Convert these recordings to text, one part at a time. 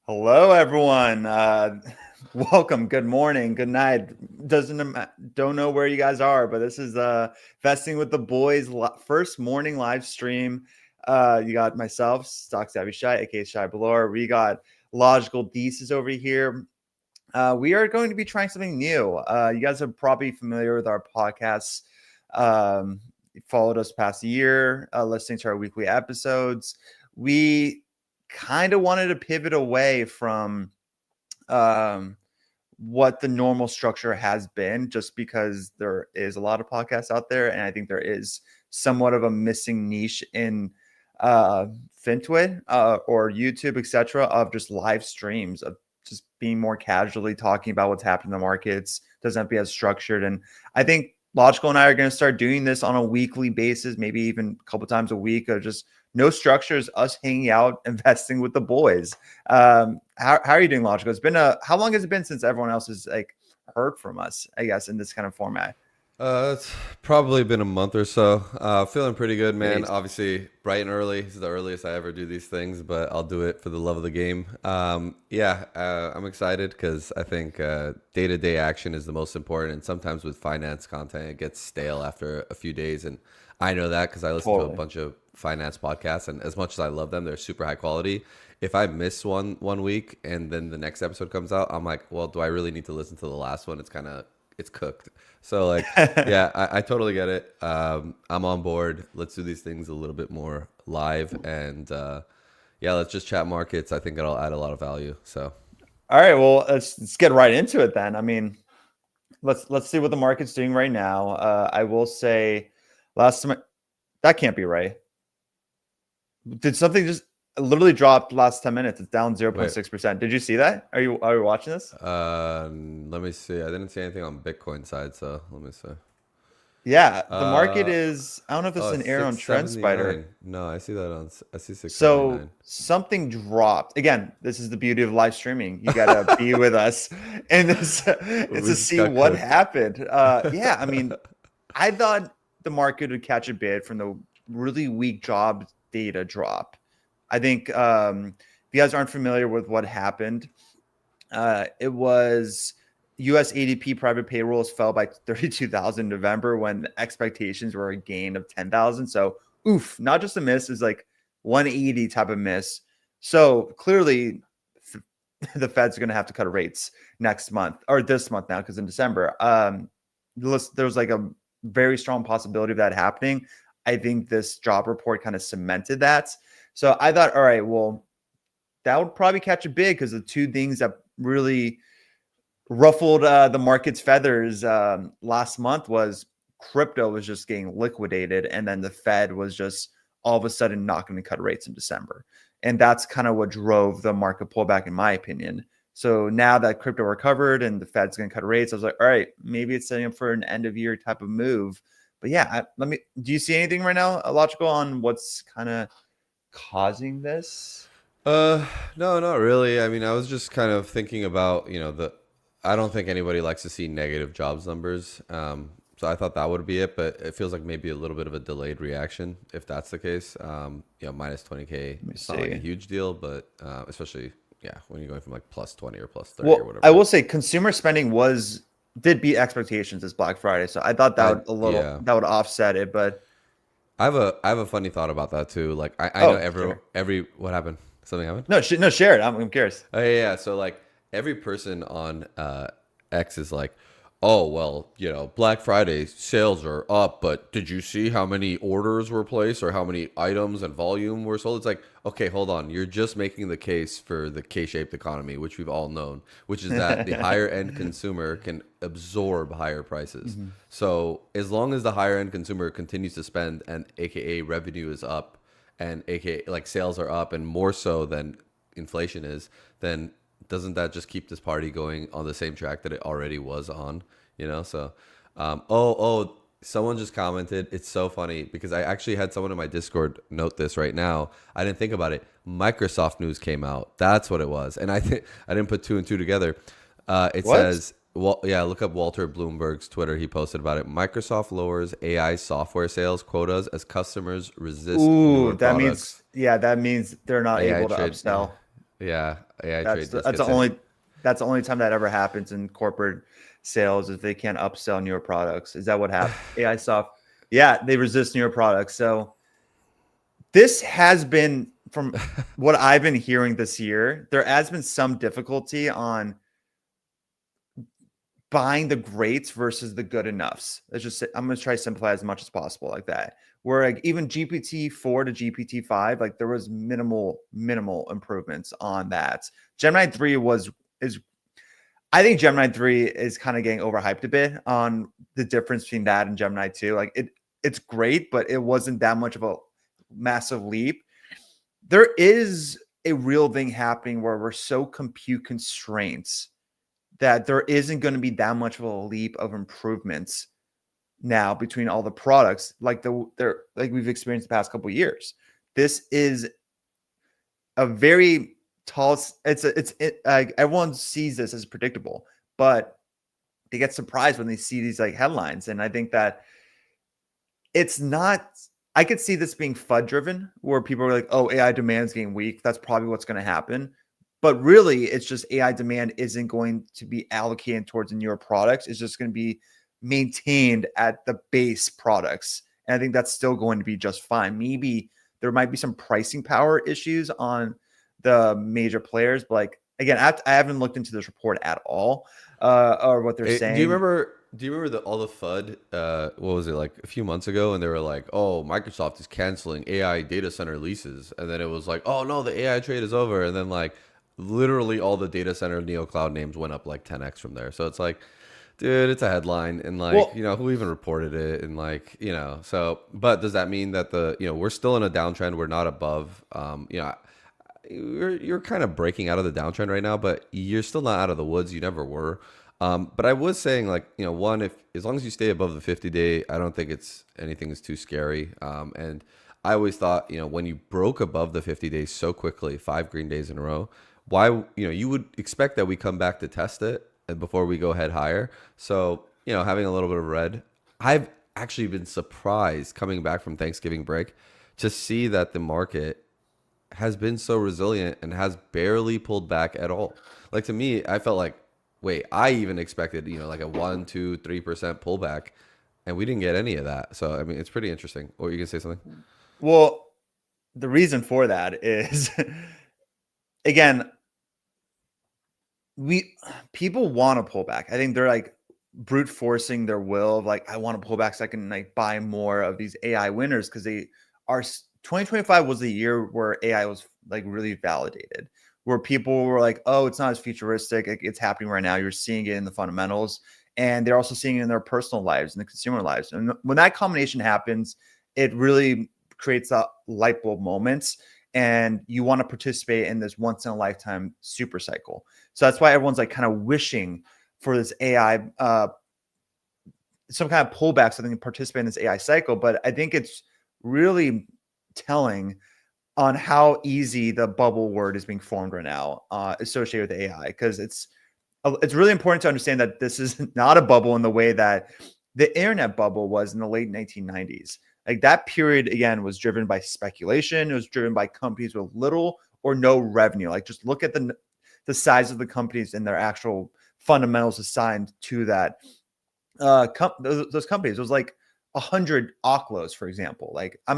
Hello, everyone. Welcome. Good morning. Good night. Don't know where you guys are, but this is Vesting with the Boys first morning live stream. You got myself, Stock Savvy Shy, aka Shy Balor. We got Logical Thesis over here. We are going to be trying something new. You guys are probably familiar with our podcasts. Followed us past year, listening to our weekly episodes. We kind of wanted to pivot away from what the normal structure has been, just because there is a lot of podcasts out there, and I think there is somewhat of a missing niche in FinTwit or YouTube, etc., of just live streams of just being more casually talking about what's happening in the markets. Doesn't have to be as structured, and I think Logical and I are going to start doing this on a weekly basis, maybe even a couple times a week, of just no structures, us hanging out, investing with the boys. How are you doing, Logical? It's been how long has it been since everyone else has heard from us, I guess, in this kind of format? It's probably been a month or so. Feeling pretty good, man. Days. Obviously, bright and early. This is the earliest I ever do these things, but I'll do it for the love of the game. I'm excited because I think day-to-day action is the most important. And sometimes with finance content, it gets stale after a few days. And I know that because I listen to a bunch of finance podcasts. And as much as I love them, they're super high quality. If I miss one week and then the next episode comes out, I'm like, well, do I really need to listen to the last one? It's cooked. So yeah, I totally get it. I'm on board. Let's do these things a little bit more live, and let's just chat markets. I think it'll add a lot of value. So, all right, well, let's get right into it then. I mean, let's see what the market's doing right now. I will say, last time that can't be right. Did something just literally dropped last 10 minutes? It's down 0.6%. Did you see that? Are you watching this? Let me see. I didn't see anything on Bitcoin side, so let me see. Yeah, the market is, I don't know if it's an error on TrendSpider. No, I see 679. So something dropped. Again, this is the beauty of live streaming. You gotta be with us and it's to see what happened. Yeah, I mean, I thought the market would catch a bid from the really weak job data drop. I think if you guys aren't familiar with what happened, it was U.S. ADP private payrolls fell by 32,000 in November when the expectations were a gain of 10,000. So, oof, not just a miss, is like 180 type of miss. So clearly, the Fed's going to have to cut rates next month or this month now, because in December, there's like a very strong possibility of that happening. I think this job report kind of cemented that. So I thought, all right, well, that would probably catch a bid, because the two things that really ruffled the market's feathers last month was crypto was just getting liquidated, and then the Fed was just all of a sudden not going to cut rates in December. And that's kind of what drove the market pullback, in my opinion. So now that crypto recovered and the Fed's going to cut rates, I was like, all right, maybe it's setting up for an end of year type of move. But yeah, do you see anything right now, Logical, on what's kind of causing this? No, not really. I mean, I was just kind of thinking about, I don't think anybody likes to see negative jobs numbers. So I thought that would be it, but it feels like maybe a little bit of a delayed reaction if that's the case. Minus 20K, it's not like a huge deal, but especially, when you're going from like plus 20 or plus 30 or whatever. I will say consumer spending did beat expectations this Black Friday. So I thought that would offset it, but I have a funny thought about that too. Like I know every what happened? Something happened? No, share it. I'm curious. Oh yeah. So like every person on X is like, oh well, Black Friday sales are up, but did you see how many orders were placed or how many items and volume were sold? It's like, okay, hold on. You're just making the case for the K-shaped economy, which we've all known, which is that the higher end consumer can absorb higher prices. Mm-hmm. So as long as the higher end consumer continues to spend and AKA revenue is up and AKA like sales are up and more so than inflation is, then doesn't that just keep this party going on the same track that it already was on? So someone just commented. It's so funny because I actually had someone in my Discord note this right now. I didn't think about it. Microsoft news came out. That's what it was. And I didn't put two and two together. It says, look up Walter Bloomberg's Twitter. He posted about it. Microsoft lowers AI software sales quotas as customers resist newer products. That means they're not able to upsell. Yeah, AI That's trade the, just that's the gets in. only that's the only time that ever happens in corporate sales, if they can't upsell newer products. Is that what happened? AI soft, yeah, they resist newer products. So this has been, from what I've been hearing this year, there has been some difficulty on buying the greats versus the good enoughs. Let's just say, I'm going to try to simplify as much as possible like that. Where like even GPT-4 to GPT-5, like there was minimal improvements on that. Gemini 3 is I think Gemini 3 is kind of getting overhyped a bit on the difference between that and Gemini 2. Like it's great, but it wasn't that much of a massive leap. There is a real thing happening where we're so compute constraints that there isn't going to be that much of a leap of improvements now between all the products like like we've experienced the past couple of years. This is a very tall. Everyone sees this as predictable, but they get surprised when they see these like headlines. And I think that it's not. I could see this being FUD driven, where people are like, "Oh, AI demand is getting weak. That's probably what's going to happen." But really, it's just AI demand isn't going to be allocated towards the newer products. It's just going to be maintained at the base products. And I think that's still going to be just fine. Maybe there might be some pricing power issues on the major players. But like, again, I haven't looked into this report at all, or what they're Hey, saying. do you remember all the FUD? What was it, like a few months ago? And they were like, "Oh, Microsoft is canceling AI data center leases," and then it was like, "Oh no, the AI trade is over," and then like literally all the data center neo cloud names went up like 10x from there. So it's like, dude, it's a headline, and like, Well, who even reported it, and like, so. But does that mean that we're still in a downtrend? We're not above. You're kind of breaking out of the downtrend right now, but you're still not out of the woods. You never were. But I was saying, like, one, if as long as you stay above the 50-day, I don't think anything is too scary. And I always thought, when you broke above the 50 days so quickly, 5 green days in a row, why, you would expect that we come back to test it and before we go head higher. So, having a little bit of red, I've actually been surprised coming back from Thanksgiving break to see that the market has been so resilient and has barely pulled back at all. Like, to me, I felt like, wait, I even expected, like a 1, 2, 3% pullback, and we didn't get any of that. So, I mean, it's pretty interesting. Or you can say something? well, the reason for that is, again, people want to pull back. I think they're like brute forcing their will of like, I want to pull back so I can like buy more of these AI winners, because they are. 2025 was the year where AI was like really validated, where people were like, oh, it's not as futuristic. It's happening right now. You're seeing it in the fundamentals, and they're also seeing it in their personal lives and the consumer lives. And when that combination happens, it really creates a light bulb moments, and you want to participate in this once in a lifetime super cycle. So that's why everyone's like kind of wishing for this AI, some kind of pullback so they can participate in this AI cycle. But I think it's really telling on how easy the bubble word is being formed right now, associated with AI, because it's really important to understand that this is not a bubble in the way that the internet bubble was in the late 1990s. Like that period again was driven by speculation. It was driven by companies with little or no revenue. Like just look at the size of the companies and their actual fundamentals assigned to that those companies. It was like 100 Oklos, for example. Like I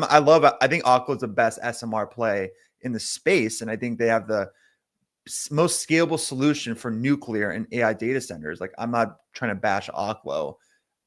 think Oklo is the best SMR play in the space, and I think they have the most scalable solution for nuclear and AI data centers. Like I'm not trying to bash Oklo.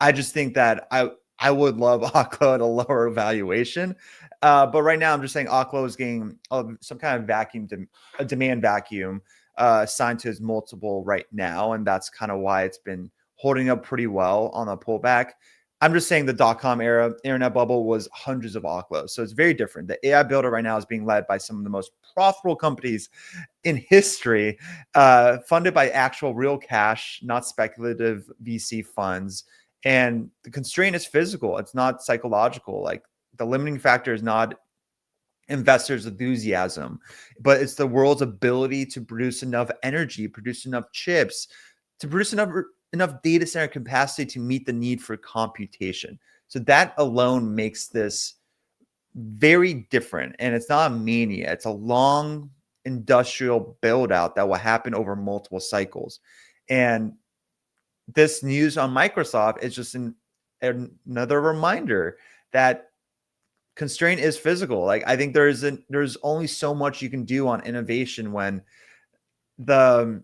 I just think that I would love Oklo at a lower valuation. But right now I'm just saying Oklo is getting some kind of a demand vacuum assigned to his multiple right now. And that's kind of why it's been holding up pretty well on a pullback. I'm just saying the dot-com era internet bubble was hundreds of Oklos. So it's very different. The AI builder right now is being led by some of the most profitable companies in history, funded by actual real cash, not speculative VC funds. And the constraint is physical. It's not psychological. Like the limiting factor is not investors' enthusiasm, but it's the world's ability to produce enough energy, produce enough chips, to produce enough data center capacity to meet the need for computation. So that alone makes this very different. And it's not a mania. It's a long industrial build out that will happen over multiple cycles. And this news on Microsoft is just another reminder that constraint is physical. Like, I think there's only so much you can do on innovation when the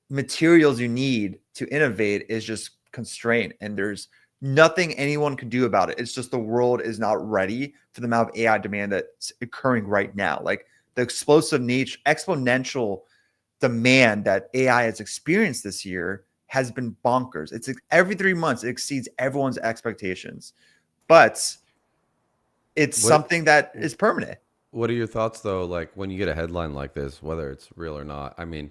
materials you need to innovate is just constraint, and there's nothing anyone can do about it. It's just the world is not ready for the amount of AI demand that's occurring right now. Like, the explosive nature, exponential demand that AI has experienced this year has been bonkers. It's every 3 months, it exceeds everyone's expectations. But it's something that is permanent. What are your thoughts, though, like when you get a headline like this, whether it's real or not? I mean,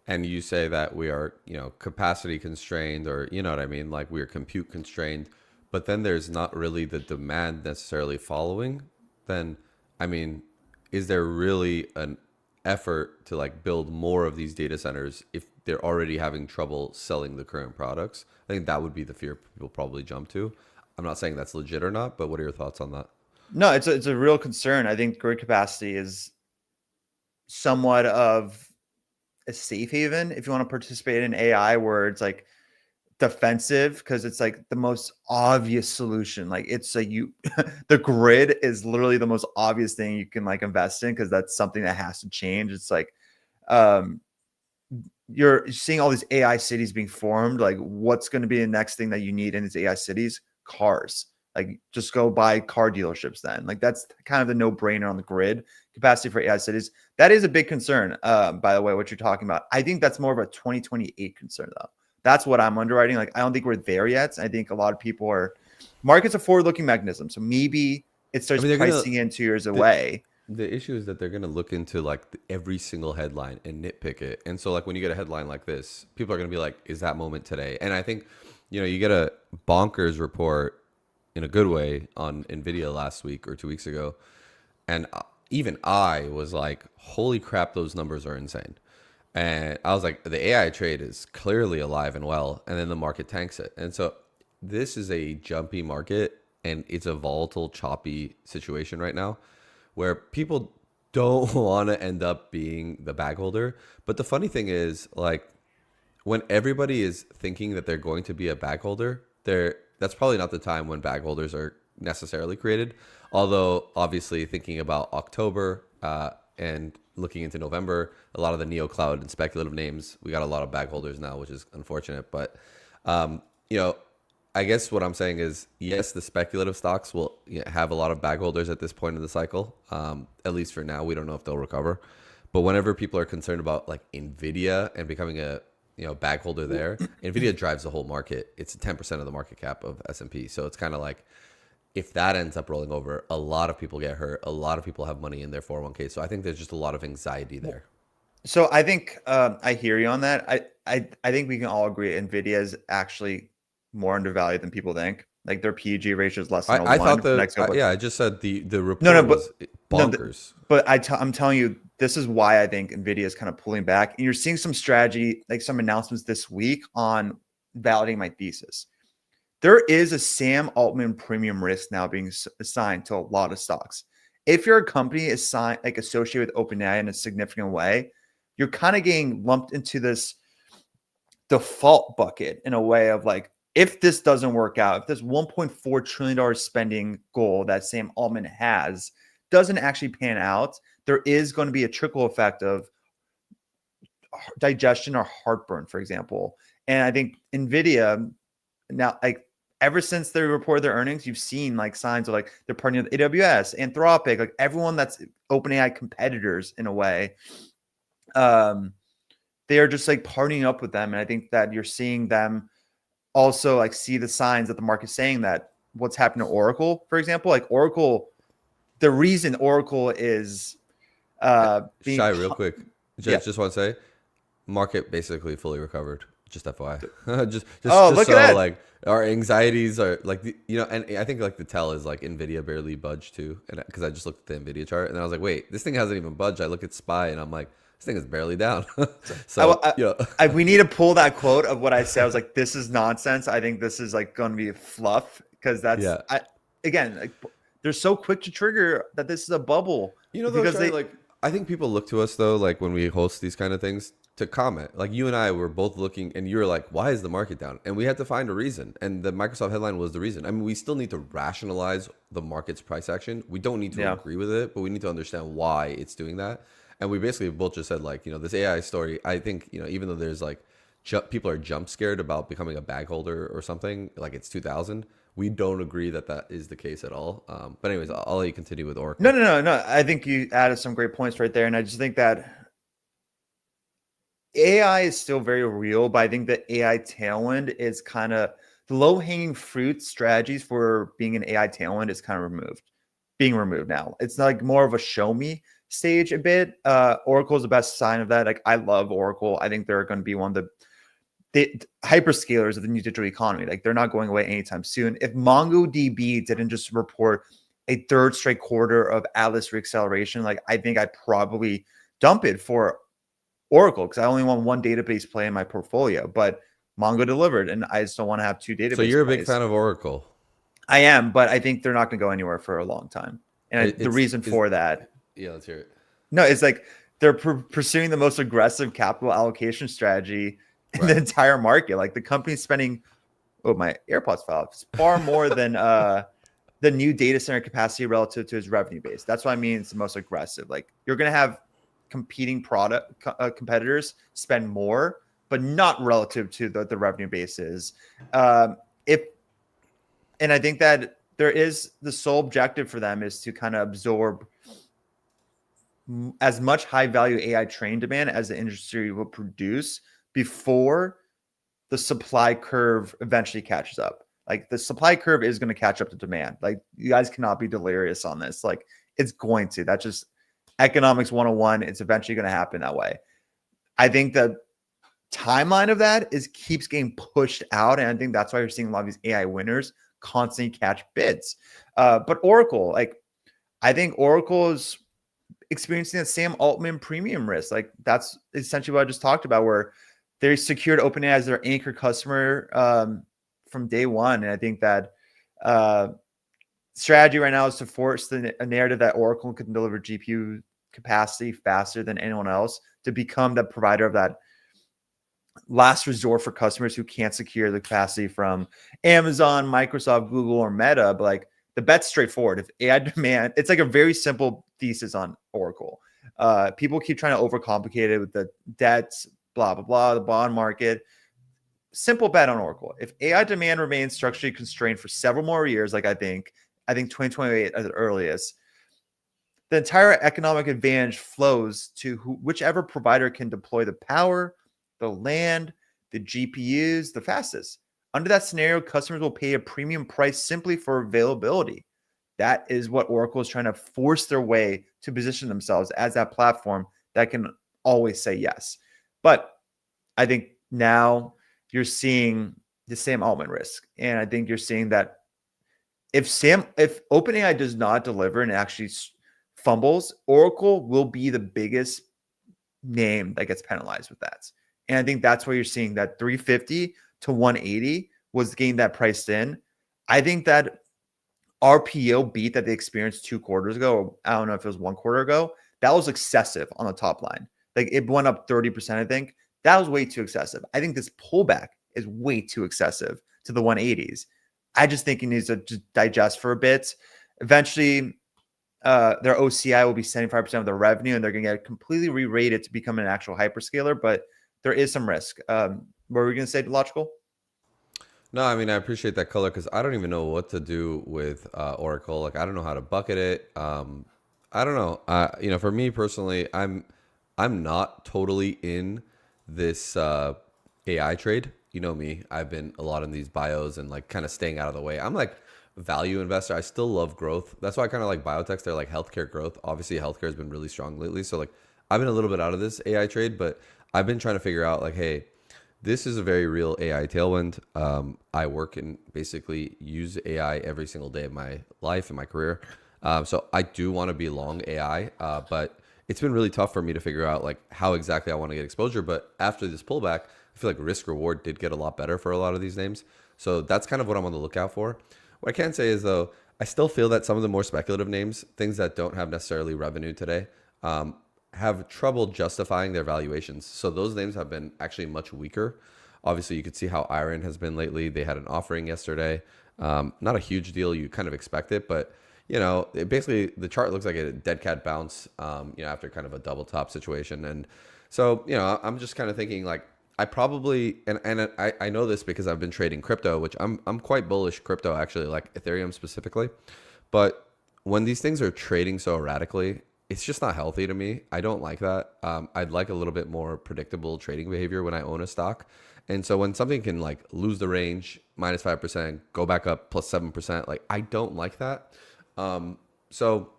and you say that we are, capacity constrained, or, you know what I mean? Like, we are compute constrained, but then there's not really the demand necessarily following. Then, I mean, is there really an effort to like build more of these data centers if they're already having trouble selling the current products? I think that would be the fear people probably jump to. I'm not saying that's legit or not, but what are your thoughts on that? No, it's a real concern. I think grid capacity is somewhat of a safe haven if you want to participate in AI, where it's like defensive, because it's like the most obvious solution. Like, it's the grid is literally the most obvious thing you can like invest in, because that's something that has to change. It's like you're seeing all these AI cities being formed. Like, what's going to be the next thing that you need in these AI cities? Cars. Like, just go buy car dealerships then. Like, that's kind of the no-brainer on the grid capacity for AI cities. That is a big concern, by the way, what you're talking about. I think that's more of a 2028 concern, though. That's what I'm underwriting. Like, I don't think we're there yet. I think a lot of people market's a forward-looking mechanism. So maybe it starts pricing in 2 years away. The issue is that they're going to look into like every single headline and nitpick it. And so like when you get a headline like this, people are going to be like, is that moment today? And I think, you get a bonkers report in a good way on NVIDIA last week or 2 weeks ago. And even I was like, holy crap, those numbers are insane. And I was like, the AI trade is clearly alive and well. And then the market tanks it. And so this is a jumpy market, and it's a volatile, choppy situation right now where people don't want to end up being the bag holder. But the funny thing is, like, when everybody is thinking that they're going to be a bag holder, that's probably not the time when bag holders are necessarily created. Although, obviously, thinking about October and looking into November, a lot of the neo cloud and speculative names, we got a lot of bag holders now, which is unfortunate. But, I guess what I'm saying is, yes, the speculative stocks will have a lot of bag holders at this point in the cycle. At least for now, we don't know if they'll recover. But whenever people are concerned about like NVIDIA and becoming a bag holder there, NVIDIA drives the whole market. It's 10% of the market cap of S&P. So it's kind of like, if that ends up rolling over, a lot of people get hurt. A lot of people have money in their 401k. So I think there's just a lot of anxiety there. So I think I hear you on that. I think we can all agree NVIDIA is actually more undervalued than people think. Like, their PEG ratio is less than I one. thought I just said the report was bonkers. But I'm telling you, this is why I think NVIDIA is kind of pulling back. And you're seeing some strategy, like some announcements this week on validating my thesis. There is a Sam Altman premium risk now being assigned to a lot of stocks. If your company is associated with OpenAI in a significant way, you're kind of getting lumped into this default bucket in a way of like, if this doesn't work out, if this $1.4 trillion spending goal that Sam Altman has doesn't actually pan out, there is going to be a trickle effect of digestion or heartburn, for example. And I think NVIDIA now, like, ever since they reported their earnings, you've seen like signs of like they're partnering with AWS, Anthropic, like everyone that's OpenAI competitors in a way. They are just like partnering up with them. And I think that you're seeing them also like see the signs that the market's saying that what's happened to Oracle, for example, like Oracle, the reason Oracle is being Shy, real quick. Just want to say, market basically fully recovered. Just FYI. just look so at that. Like our anxieties are like, and I think like the tell is like NVIDIA barely budged too. And because I just looked at the NVIDIA chart and I was like, wait, this thing hasn't even budged. I look at SPY and I'm like, this thing is barely down. So we need to pull that quote of what I said. I was like, this is nonsense. I think this is like going to be fluff, because again, like, they're so quick to trigger that this is a bubble. Because they like I think people look to us though, like when we host these kind of things, to comment. Like you and I were both looking, and you were like, "Why is the market down?" And we had to find a reason, and the Microsoft headline was the reason. I mean, we still need to rationalize the market's price action. We don't need to Yeah. agree with it, but we need to understand why it's doing that. And we basically both just said like, this AI story. I think even though there's like people are jump scared about becoming a bag holder or something like it's 2000. We don't agree that that is the case at all. But anyways, I'll let you continue with Oracle. No. I think you added some great points right there. And I just think that AI is still very real, but I think the AI tailwind is kind of the low hanging fruit strategies for being an AI tailwind is kind of being removed now. It's like more of a show me stage a bit. Oracle is the best sign of that. Like I love Oracle. I think they're going to be one of the hyperscalers of the new digital economy. Like they're not going away anytime soon. If MongoDB didn't just report a third straight quarter of Atlas reacceleration, like I think I'd probably dump it for Oracle because I only want one database play in my portfolio, but Mongo delivered, and I just don't want to have two database. So you're a plays. big fan of Oracle. I am, but I think they're not going to go anywhere for a long time. And the reason for that, yeah, let's hear it. No, it's like they're pursuing the most aggressive capital allocation strategy in the entire market. Like the company's spending, my AirPods fell off, far more than the new data center capacity relative to its revenue base. That's what I mean. It's the most aggressive. Like you're going to have competing competitors spend more, but not relative to the revenue bases. And I think that there is the sole objective for them is to kind of absorb as much high value AI train demand as the industry will produce before the supply curve eventually catches up. Like the supply curve is going to catch up to demand. Like you guys cannot be delirious on this. Like it's going to. That's just economics 101. It's eventually going to happen that way. I think the timeline of that keeps getting pushed out, and I think that's why you're seeing a lot of these AI winners constantly catch bids. But Oracle, like I think Oracle is experiencing the Sam Altman premium risk. Like that's essentially what I just talked about, where they secured OpenAI as their anchor customer from day one. And I think that strategy right now is to force a narrative that Oracle can deliver GPU capacity faster than anyone else to become the provider of that last resort for customers who can't secure the capacity from Amazon, Microsoft, Google, or Meta. But like the bet's straightforward. If AI demand, it's like a very simple thesis on Oracle. People keep trying to overcomplicate it with the debts, blah, blah, blah, the bond market. Simple bet on Oracle. If AI demand remains structurally constrained for several more years, like I think 2028 at the earliest, the entire economic advantage flows to whichever provider can deploy the power, the land, the GPUs the fastest. Under that scenario, customers will pay a premium price simply for availability. That is what Oracle is trying to force their way to position themselves as that platform that can always say yes. But I think now you're seeing the Sam Altman risk. And I think you're seeing that if OpenAI does not deliver and actually fumbles, Oracle will be the biggest name that gets penalized with that. And I think that's why you're seeing that 350 to 180 was the game that priced in. I think that RPO beat that they experienced 2 quarters ago, or I don't know if it was 1 quarter ago, that was excessive on the top line. Like it went up 30%, I think. That was way too excessive. I think this pullback is way too excessive to the 180s. I just think it needs to just digest for a bit. Eventually, their OCI will be 75% of their revenue, and they're going to get completely re-rated to become an actual hyperscaler. But there is some risk. What were we going to say, Logical? No, I mean, I appreciate that color because I don't even know what to do with Oracle. Like, I don't know how to bucket it. I don't know. For me personally, I'm not totally in this AI trade. You know me. I've been a lot in these bios and like kind of staying out of the way. I'm like value investor. I still love growth. That's why I kind of like biotechs. They're like healthcare growth. Obviously, healthcare has been really strong lately. So like I've been a little bit out of this AI trade, but I've been trying to figure out like, hey, this is a very real AI tailwind. I work and basically use AI every single day of my life and my career. So I do want to be long AI, but it's been really tough for me to figure out like how exactly I want to get exposure. But after this pullback, I feel like risk reward did get a lot better for a lot of these names. So that's kind of what I'm on the lookout for. What I can say is though, I still feel that some of the more speculative names, things that don't have necessarily revenue today, have trouble justifying their valuations. So those names have been actually much weaker. Obviously, you could see how IREN has been lately. They had an offering yesterday. Not a huge deal. You kind of expect it, but basically the chart looks like a dead cat bounce, after kind of a double top situation. And so, I'm just kind of thinking like, I probably, and I know this because I've been trading crypto, which I'm quite bullish crypto actually, like Ethereum specifically. But when these things are trading so erratically, it's just not healthy to me. I don't like that. I'd like a little bit more predictable trading behavior when I own a stock. And so when something can like lose the range, -5%, go back up +7%, like I don't like that. So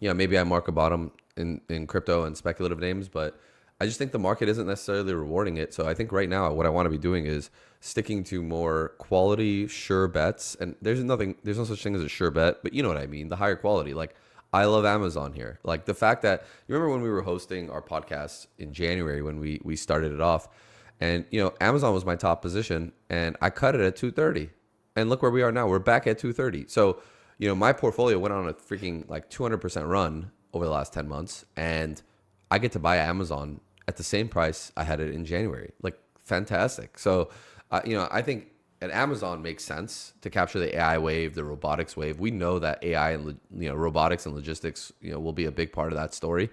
maybe I mark a bottom in crypto and speculative names, but I just think the market isn't necessarily rewarding it. So I think right now what I want to be doing is sticking to more quality, sure bets. And there's no such thing as a sure bet, but you know what I mean? The higher quality. Like I love Amazon here. Like the fact that you remember when we were hosting our podcast in January when we started it off, and Amazon was my top position and I cut it at 230. And look where we are now. We're back at 230. So, my portfolio went on a freaking like 200% run over the last 10 months, and I get to buy Amazon at the same price I had it in January. Like fantastic. So, I think at Amazon makes sense to capture the AI wave, the robotics wave. We know that AI and robotics and logistics will be a big part of that story.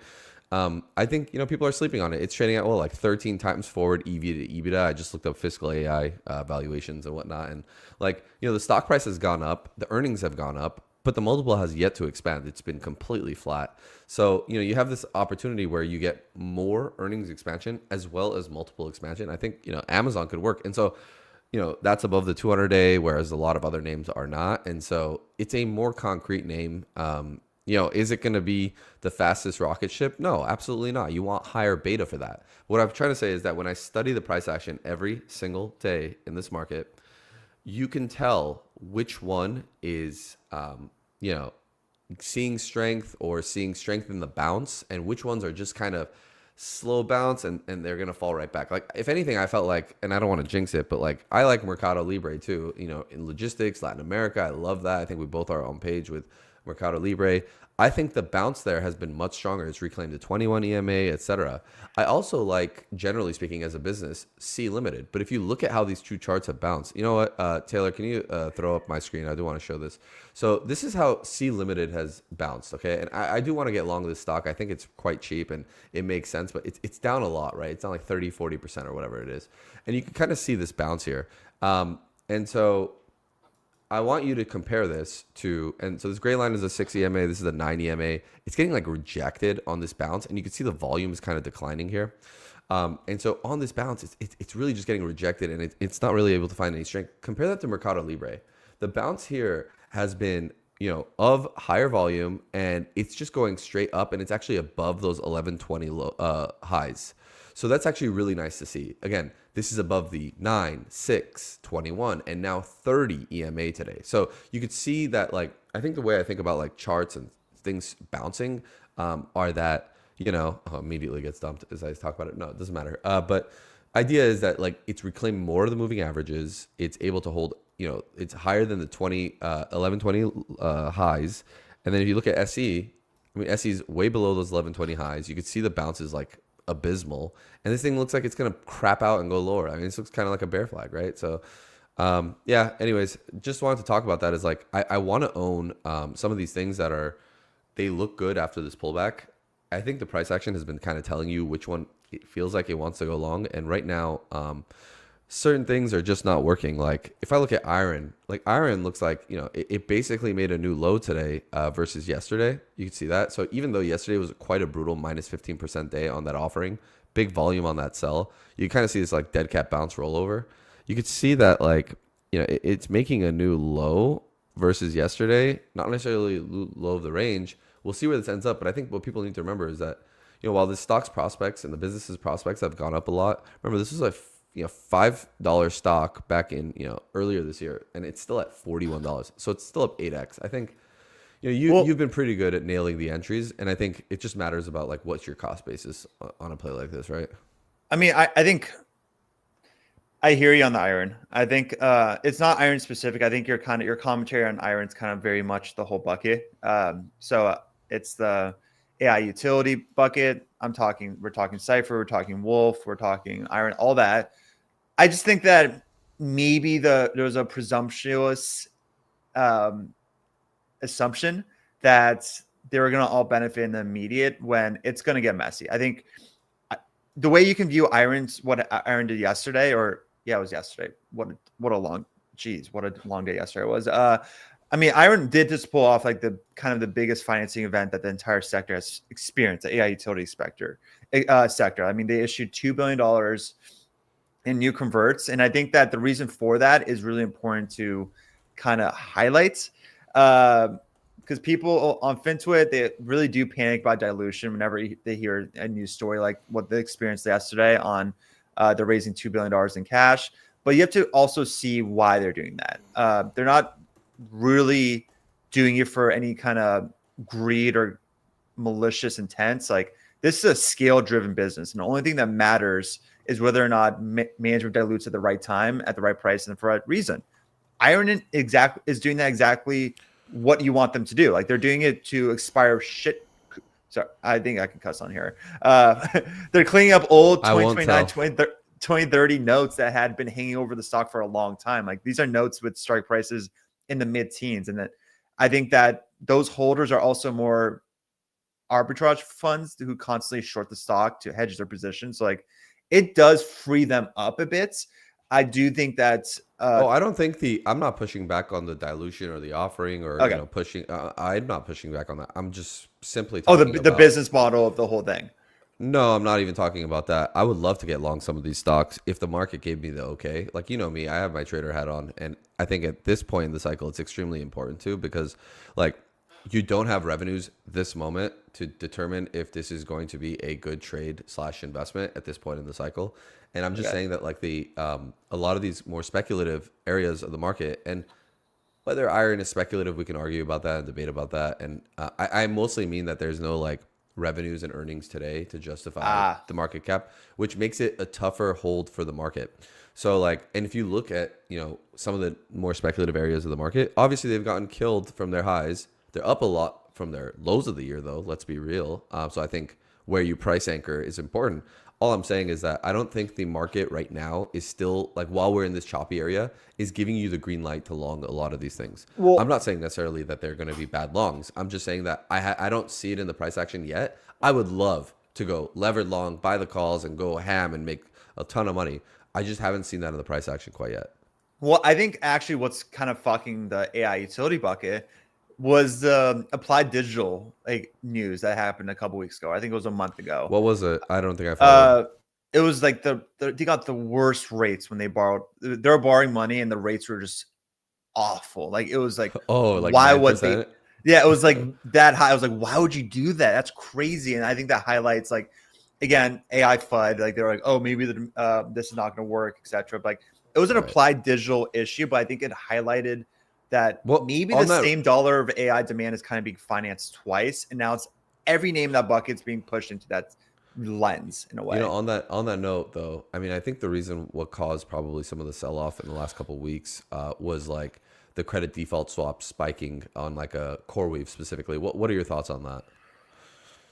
I think people are sleeping on it. It's trading at like 13 times forward EV to EBITDA. I just looked up fiscal AI valuations and whatnot, and like the stock price has gone up, the earnings have gone up, but the multiple has yet to expand. It's been completely flat. So you have this opportunity where you get more earnings expansion as well as multiple expansion. I think Amazon could work, and so that's above the 200-day, whereas a lot of other names are not. And so it's a more concrete name. Is it going to be the fastest rocket ship? No, absolutely not. You want higher beta for that. What I'm trying to say is that when I study the price action every single day in this market, you can tell which one is, seeing strength or seeing strength in the bounce, and which ones are just kind of slow bounce and they're going to fall right back. Like if anything, I felt like, and I don't want to jinx it, but like I like Mercado Libre too, in logistics, Latin America. I love that. I think we both are on page with Mercado Libre. I think the bounce there has been much stronger. It's reclaimed the 21 EMA, etc. I also like, generally speaking, as a business, C Limited. But if you look at how these two charts have bounced, you know what, Taylor, can you throw up my screen? I do want to show this. So this is how C Limited has bounced, okay? And I do want to get long this stock. I think it's quite cheap and it makes sense, but it's down a lot, right? It's down like 30, 40% or whatever it is. And you can kind of see this bounce here. And so I want you to compare this to, and so this gray line is a 6 EMA, this is a 9 EMA. It's getting like rejected on this bounce, and you can see the volume is kind of declining here. And so on this bounce, it's really just getting rejected, and it's not really able to find any strength. Compare that to Mercado Libre. The bounce here has been, of higher volume, and it's just going straight up, and it's actually above those 1120 highs. So that's actually really nice to see. Again, this is above the 9, 6, 21, and now 30 EMA today. So you could see that, like, I think the way I think about like charts and things bouncing are that, immediately gets dumped as I talk about it. No, it doesn't matter. But idea is that like it's reclaimed more of the moving averages. It's able to hold, it's higher than the 1120 highs. And then if you look at SE, SE is way below those 1120 highs. You could see the bounces like abysmal, and this thing looks like it's gonna crap out and go lower. I mean, this looks kind of like a bear flag, right? So anyways, just wanted to talk about that. Is like I want to own some of these things that they look good after this pullback. I think the price action has been kind of telling you which one it feels like it wants to go long, and right now certain things are just not working. Like if I look at IREN, like IREN looks like, it basically made a new low today versus yesterday. You can see that. So even though yesterday was quite a brutal -15% day on that offering, big volume on that sell, you kind of see this like dead cat bounce rollover. You could see that like, it's making a new low versus yesterday, not necessarily low of the range. We'll see where this ends up. But I think what people need to remember is that, while the stock's prospects and the business's prospects have gone up a lot, remember this was a $5 stock back in earlier this year, and it's still at $41, so it's still up 8x. I think you've been pretty good at nailing the entries, and I think it just matters about like what's your cost basis on a play like this, right? I mean, I think I hear you on the IREN. I think it's not IREN specific. I think your commentary on IREN is kind of very much the whole bucket. So it's the AI utility bucket. we're talking CIFR, we're talking WULF, we're talking IREN, all that. I just think that maybe there was a presumptuous assumption that they were going to all benefit in the immediate when it's going to get messy. I think the way you can view what IREN did yesterday, it was yesterday. What a long day yesterday it was. I mean, IREN did just pull off like the kind of the biggest financing event that the entire sector has experienced, the AI utility sector. I mean, they issued $2 billion in new converts. And I think that the reason for that is really important to kind of highlight. Because people on FinTwit, they really do panic about dilution whenever they hear a news story like what they experienced yesterday on they're raising $2 billion in cash. But you have to also see why they're doing that. They're not really doing it for any kind of greed or malicious intents. Like, this is a scale-driven business, and the only thing that matters is whether or not management dilutes at the right time, at the right price, and for the right reason. IREN is doing that exactly what you want them to do. Like, they're doing it to expire shit. Sorry, I think I can cuss on here. They're cleaning up old 2029, 2030 notes that had been hanging over the stock for a long time. Like, these are notes with strike prices in the mid-teens. And that I think that those holders are also more arbitrage funds who constantly short the stock to hedge their positions. So like, it does free them up a bit. I do think that I don't think I'm not pushing back on the dilution or the offering or pushing. I'm not pushing back on that. I'm just simply talking the business model of the whole thing. No, I'm not even talking about that. I would love to get long some of these stocks if the market gave me the okay. Like, you know me, I have my trader hat on, and I think at this point in the cycle, it's extremely important too, because like, you don't have revenues this moment to determine if this is going to be a good trade / investment at this point in the cycle. And I'm just saying that like a lot of these more speculative areas of the market, and whether IREN is speculative, we can argue about that and debate about that. And I mostly mean that there's no like revenues and earnings today to justify the market cap, which makes it a tougher hold for the market. So like, and if you look at, some of the more speculative areas of the market, obviously they've gotten killed from their highs. They're up a lot from their lows of the year though, let's be real. So I think where you price anchor is important. All I'm saying is that I don't think the market right now is still, like, while we're in this choppy area, is giving you the green light to long a lot of these things. Well, I'm not saying necessarily that they're going to be bad longs. I'm just saying that I don't see it in the price action yet. I would love to go levered long, buy the calls, and go ham and make a ton of money. I just haven't seen that in the price action quite yet. Well, I think actually what's kind of fucking the AI utility bucket was the Applied Digital news that happened a couple weeks ago. I think it was a month ago. What was it? I don't think I followed. It was like they got the worst rates when they borrowed. They were borrowing money and the rates were just awful. Like, it was like, why 9%? Would they? Yeah, it was like that high. I was like, why would you do that? That's crazy. And I think that highlights, like, again, AI FUD. Like, they're like, oh, maybe this is not going to work, etc. But like, it was an Applied Digital issue, but I think it highlighted that maybe the same dollar of AI demand is kind of being financed twice, and now it's every name in that bucket's being pushed into that lens in a way. On that note though, I mean, I think the reason what caused probably some of the sell-off in the last couple of weeks was like the credit default swap spiking on like a CoreWeave specifically. What are your thoughts on that?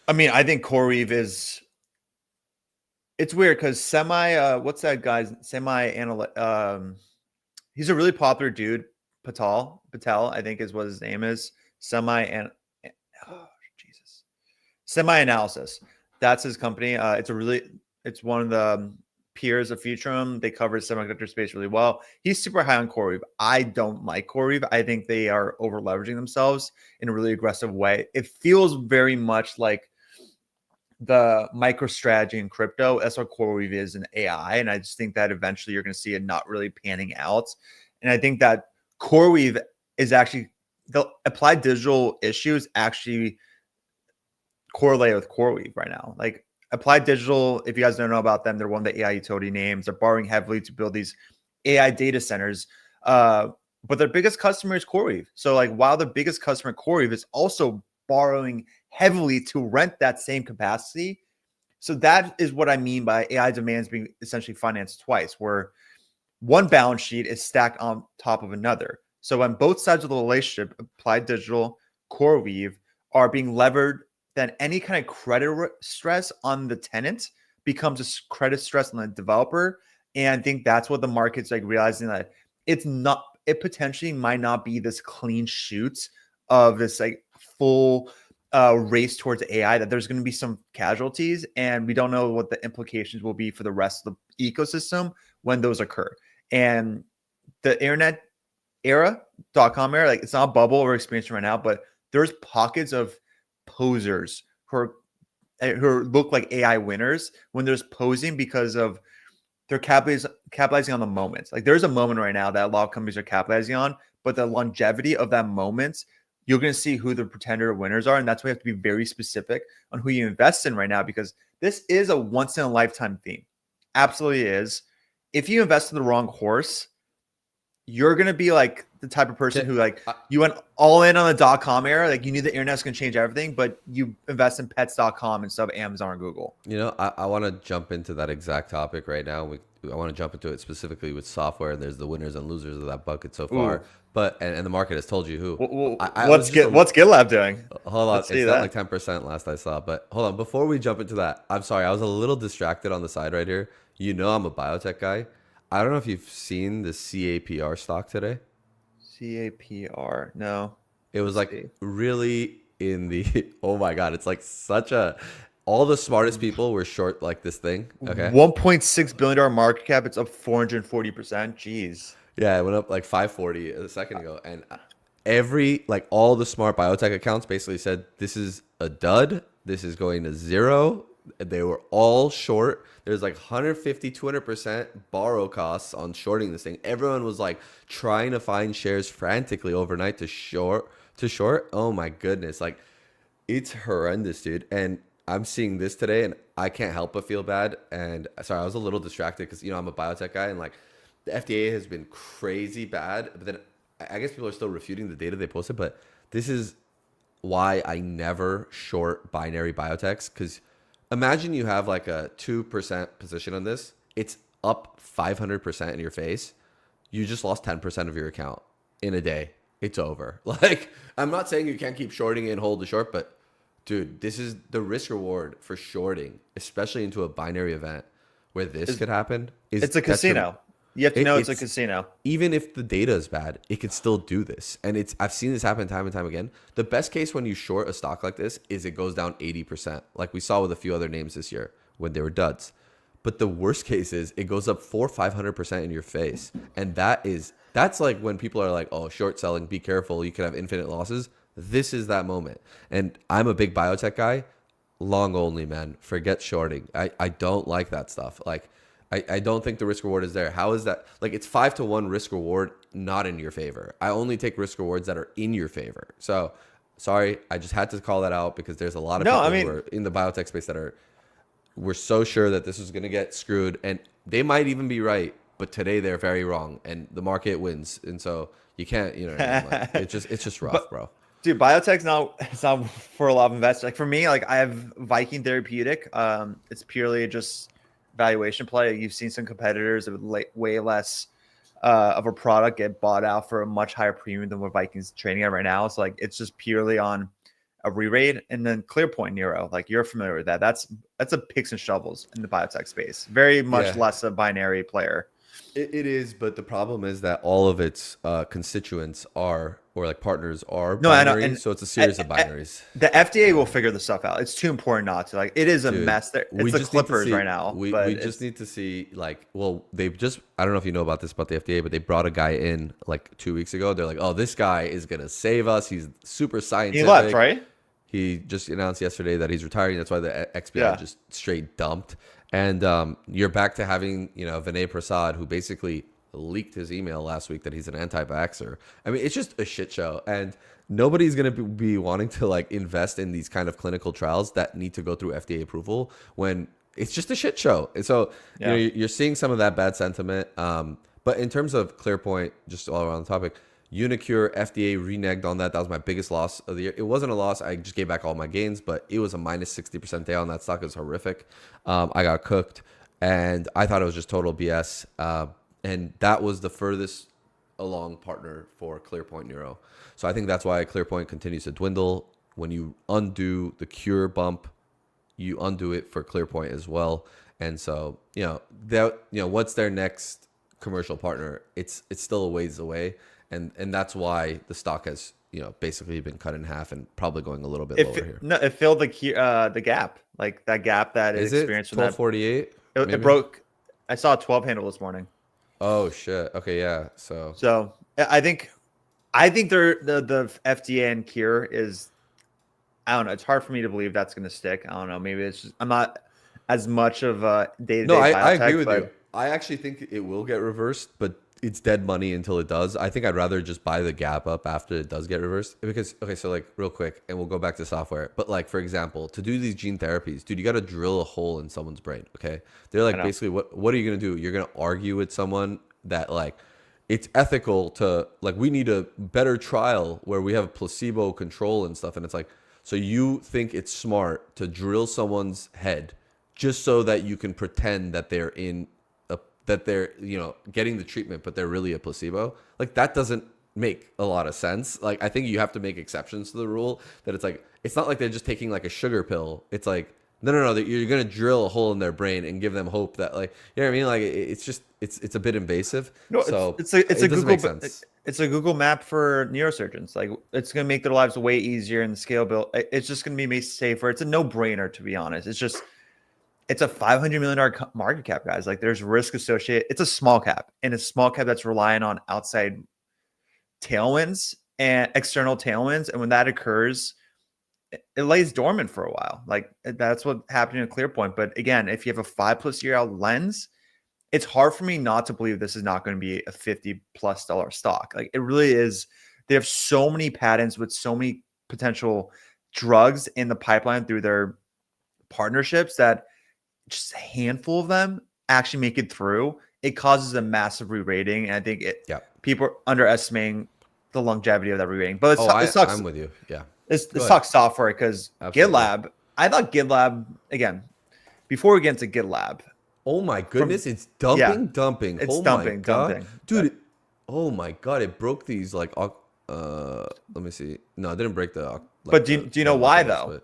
I mean, I think CoreWeave it's weird because what's that guy's he's a really popular dude. Patel, I think is what his name is. Semi-analysis. That's his company. It's one of the peers of Futurum. They cover the semiconductor space really well. He's super high on CoreWeave. I don't like CoreWeave. I think they are over leveraging themselves in a really aggressive way. It feels very much like the MicroStrategy in crypto. That's what CoreWeave is in AI. And I just think that eventually you're going to see it not really panning out. And I think that CoreWeave is actually, the Applied Digital issues actually correlate with CoreWeave right now. Like, Applied Digital, if you guys don't know about them, they're one of the AI utility names. They're borrowing heavily to build these AI data centers. But their biggest customer is CoreWeave. So like, while the biggest customer, CoreWeave, is also borrowing heavily to rent that same capacity. So that is what I mean by AI demands being essentially financed twice, where one balance sheet is stacked on top of another. So when both sides of the relationship, Applied Digital, CoreWeave, are being levered then any kind of credit stress on the tenant becomes a credit stress on the developer. And I think that's what the market's like realizing, that it potentially might not be this clean shoot of this like full race towards AI, that there's going to be some casualties, and we don't know what the implications will be for the rest of the ecosystem when those occur. And the internet era, .com era, like it's not a bubble we're experiencing right now, but there's pockets of posers who look like AI winners when there's posing because of they're capitalizing on the moment. Like there's a moment right now that a lot of companies are capitalizing on, but the longevity of that moment, you're going to see who the pretender winners are. And that's why you have to be very specific on who you invest in right now, because this is a once in a lifetime theme. Absolutely is. If you invest in the wrong horse, you're going to be like the type of person who like you went all in on the .com era. Like you knew the internet's going to change everything, but you invest in pets.com instead of Amazon or Google. You know, I want to jump into that exact topic right now. I want to jump into it specifically with software, and there's the winners and losers of that bucket so far. Ooh. But and the market has told you who. What's GitLab doing? Hold on, it's down like 10% last I saw. But hold on, before we jump into that, I'm sorry, I was a little distracted on the side right here. You know, I'm a biotech guy. I don't know if you've seen the CAPR stock today. CAPR, no. It was like really in the oh my god, it's like such a. All the smartest people were short like this thing. Okay. $1.6 billion market cap. It's up 440%. Jeez. Yeah, it went up like 540 a second ago. And all the smart biotech accounts basically said, this is a dud. This is going to zero. They were all short. There's like 150, 200% borrow costs on shorting this thing. Everyone was like trying to find shares frantically overnight to short. Oh my goodness. Like it's horrendous, dude. And I'm seeing this today and I can't help but feel bad. And sorry, I was a little distracted because, you know, I'm a biotech guy and like the FDA has been crazy bad. But then I guess people are still refuting the data they posted. But this is why I never short binary biotechs. Because imagine you have like a 2% position on this. It's up 500% in your face. You just lost 10% of your account in a day. It's over. Like, I'm not saying you can't keep shorting and hold the short, but dude, this is the risk reward for shorting, especially into a binary event where this could happen. It's a casino. You have to know it's a casino. Even if the data is bad, it can still do this. And I've seen this happen time and time again. The best case when you short a stock like this is it goes down 80%, like we saw with a few other names this year when they were duds. But the worst case is it goes up 400-500% in your face. And that's like when people are like, oh, short selling, be careful, you could have infinite losses. This is that moment. And I'm a big biotech guy. Long only, man. Forget shorting. I don't like that stuff. Like, I don't think the risk reward is there. How is that? Like, it's 5-1 risk reward, not in your favor. I only take risk rewards that are in your favor. So, sorry, I just had to call that out because there's a lot of people who are in the biotech space that we're so sure that this is going to get screwed. And they might even be right, but today they're very wrong. And the market wins. And so you can't, you know what I mean? Like, it's just rough, bro. Dude, biotech's it's not for a lot of investors. Like for me, like I have Viking Therapeutic. It's purely just valuation play. You've seen some competitors with way less of a product get bought out for a much higher premium than what Viking's trading at right now. So like it's just purely on a re-rate. And then ClearPoint Neuro, like you're familiar with that. That's a picks and shovels in the biotech space. Very much less a binary player. It is, but the problem is that all of its constituents are, or like partners are binary, and so it's a series of binaries. The FDA will figure this stuff out. It's too important not to. Like, it is a mess. It's the Clippers right now. We just need to see, like, well, I don't know if you know about this about the FDA, but they brought a guy in like 2 weeks ago. They're like, oh, this guy is going to save us. He's super scientific. He left, right? He just announced yesterday that he's retiring. That's why the XBI just straight dumped. And you're back to having, you know, Vinay Prasad, who basically leaked his email last week that he's an anti-vaxxer. I mean, it's just a shit show. And nobody's going to be wanting to like invest in these kind of clinical trials that need to go through FDA approval when it's just a shit show. And so, you know, you're seeing some of that bad sentiment. But in terms of ClearPoint, just all around the topic, Unicure, FDA reneged on that. That was my biggest loss of the year. It wasn't a loss. I just gave back all my gains, but it was a minus 60% day on that stock. It was horrific. I got cooked, and I thought it was just total BS. And that was the furthest along partner for ClearPoint Neuro. So I think that's why ClearPoint continues to dwindle. when you undo the Cure bump, you undo it for Clearpoint as well. And so, what's their next commercial partner? It's still a ways away. And that's why the stock has, basically been cut in half and probably going a little bit lower here. No, it filled the gap, like that gap that it experienced from 1248? It broke. I saw a 12 handle this morning. Oh shit. Okay, yeah. So I think the FDA and Cure is, I don't know. It's hard for me to believe that's going to stick. I don't know. Maybe it's just I'm not as much of a day-to-day. No, I agree with you. I actually think it will get reversed, but it's dead money until it does. I think I'd rather just buy the gap up after it does get reversed. Because, okay, so like real quick, and we'll go back to software. But like, for example, to do these gene therapies, dude, you got to drill a hole in someone's brain, okay? They're like, basically, what are you going to do? You're going to argue with someone that like, it's ethical to, like, we need a better trial where we have placebo control and stuff. And it's like, so you think it's smart to drill someone's head just so that you can pretend that they're getting the treatment, but they're really a placebo? Like, that doesn't make a lot of sense. Like, I think you have to make exceptions to the rule that it's like, it's not like they're just taking like a sugar pill. It's like, no, you're going to drill a hole in their brain and give them hope that, like, you know what I mean? Like, it's just, it's a bit invasive. No, so it's a Google map for neurosurgeons. Like, it's going to make their lives way easier and the scale built. It's just going to be made safer. It's a no brainer, to be honest. It's a $500 million market cap, guys. Like, there's risk associated. It's a small cap, and a small cap that's relying on outside tailwinds and external tailwinds. And when that occurs, it lays dormant for a while. Like, that's what happened in Clearpoint. But again, if you have a 5+ year out lens, it's hard for me not to believe this is not going to be a $50+ stock. Like, it really is. They have so many patents with so many potential drugs in the pipeline through their partnerships that just a handful of them actually make it through. It causes a massive re-rating, and I think people are underestimating the longevity of that re-rating. But I'm with you. Yeah, this talks software, because GitLab. I thought GitLab, again, before we get into GitLab. Oh my goodness, it's dumping. It's dumping. Dude. Oh my god, it broke these like. Let me see. No, it didn't break the. Like, but do you know why though?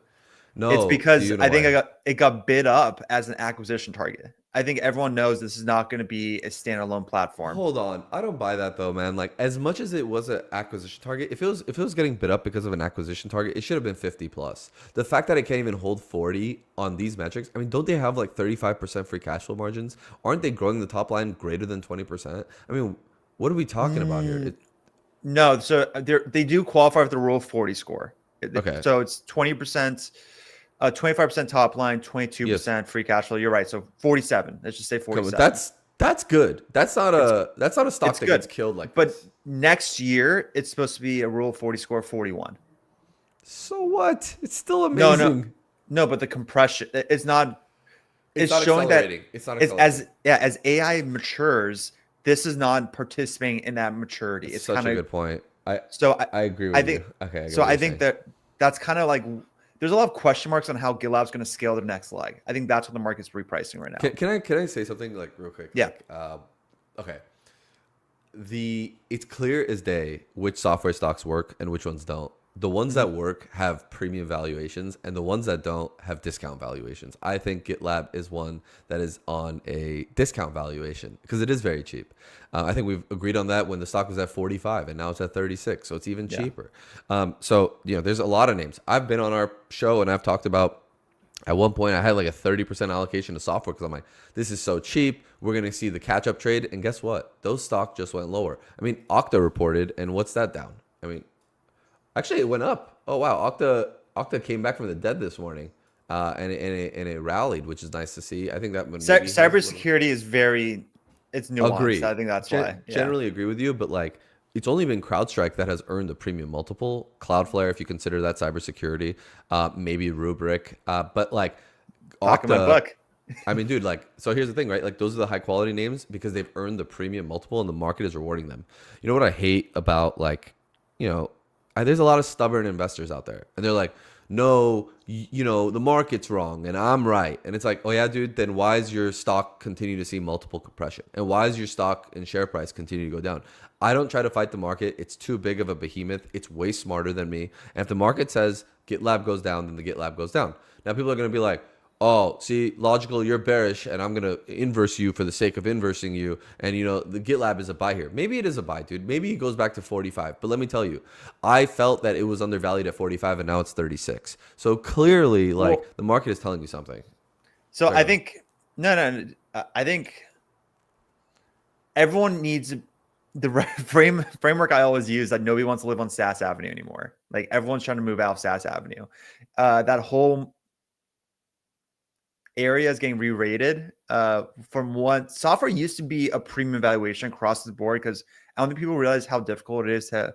No, it's because I think it got bid up as an acquisition target. I think everyone knows this is not going to be a standalone platform. Hold on, I don't buy that though, man. Like, as much as it was an acquisition target, if it was getting bid up because of an acquisition target, it should have been 50+. The fact that it can't even hold 40 on these metrics, I mean, don't they have like 35% free cash flow margins? Aren't they growing the top line greater than 20%? I mean, what are we talking about here? No, so they do qualify for the Rule of 40 score. Okay, so it's 20%. 25% top line, 22% free cash flow. You're right. So 47. Let's just say 47. That's good. That's not a stock that gets killed like But this. Next year, it's supposed to be a Rule of 40 score, 41. So what? It's still amazing. No, but the compression, it's not. It's not showing that it's not as AI matures, this is not participating in that maturity. It's such a good point. I agree with you. Okay. I think that's kind of like. There's a lot of question marks on how GitLab's going to scale their next leg. I think that's what the market's repricing right now. Can I say something like real quick? Yeah. Okay. It's clear as day which software stocks work and which ones don't. The ones that work have premium valuations, and the ones that don't have discount valuations. I think GitLab is one that is on a discount valuation because it is very cheap. I think we've agreed on that when the stock was at 45 and now it's at 36, so it's even cheaper. So there's a lot of names. I've been on our show and I've talked about. At one point, I had like a 30% allocation to software because I'm like, this is so cheap. We're going to see the catch-up trade, and guess what? Those stocks just went lower. I mean, Okta reported, and what's that down? I mean. Actually, it went up. Oh wow, Okta came back from the dead this morning, and it rallied, which is nice to see. I think that cybersecurity is it's nuanced. Agreed. I think that's why. Generally agree with you, but like it's only been CrowdStrike that has earned a premium multiple. Cloudflare, if you consider that cybersecurity, maybe Rubrik, but like Okta. My book. I mean, dude, like, so here's the thing, right? Like, those are the high quality names because they've earned the premium multiple, and the market is rewarding them. You know what I hate about there's a lot of stubborn investors out there, and they're like, no, the market's wrong and I'm right. And it's like, oh yeah, dude, then why is your stock continue to see multiple compression? And why is your stock and share price continue to go down? I don't try to fight the market. It's too big of a behemoth. It's way smarter than me. And if the market says GitLab goes down, then the GitLab goes down. Now people are going to be like, oh, see, logical, you're bearish, and I'm going to inverse you for the sake of inversing you. And, the GitLab is a buy here. Maybe it is a buy, dude. Maybe it goes back to 45. But let me tell you, I felt that it was undervalued at 45, and now it's 36. So clearly, the market is telling you something. So I think, no, I think everyone needs the framework I always use, that nobody wants to live on SAS Avenue anymore. Like, everyone's trying to move out of SAS Avenue. That whole area is getting re-rated from what software used to be a premium valuation across the board, because I don't think people realize how difficult it is to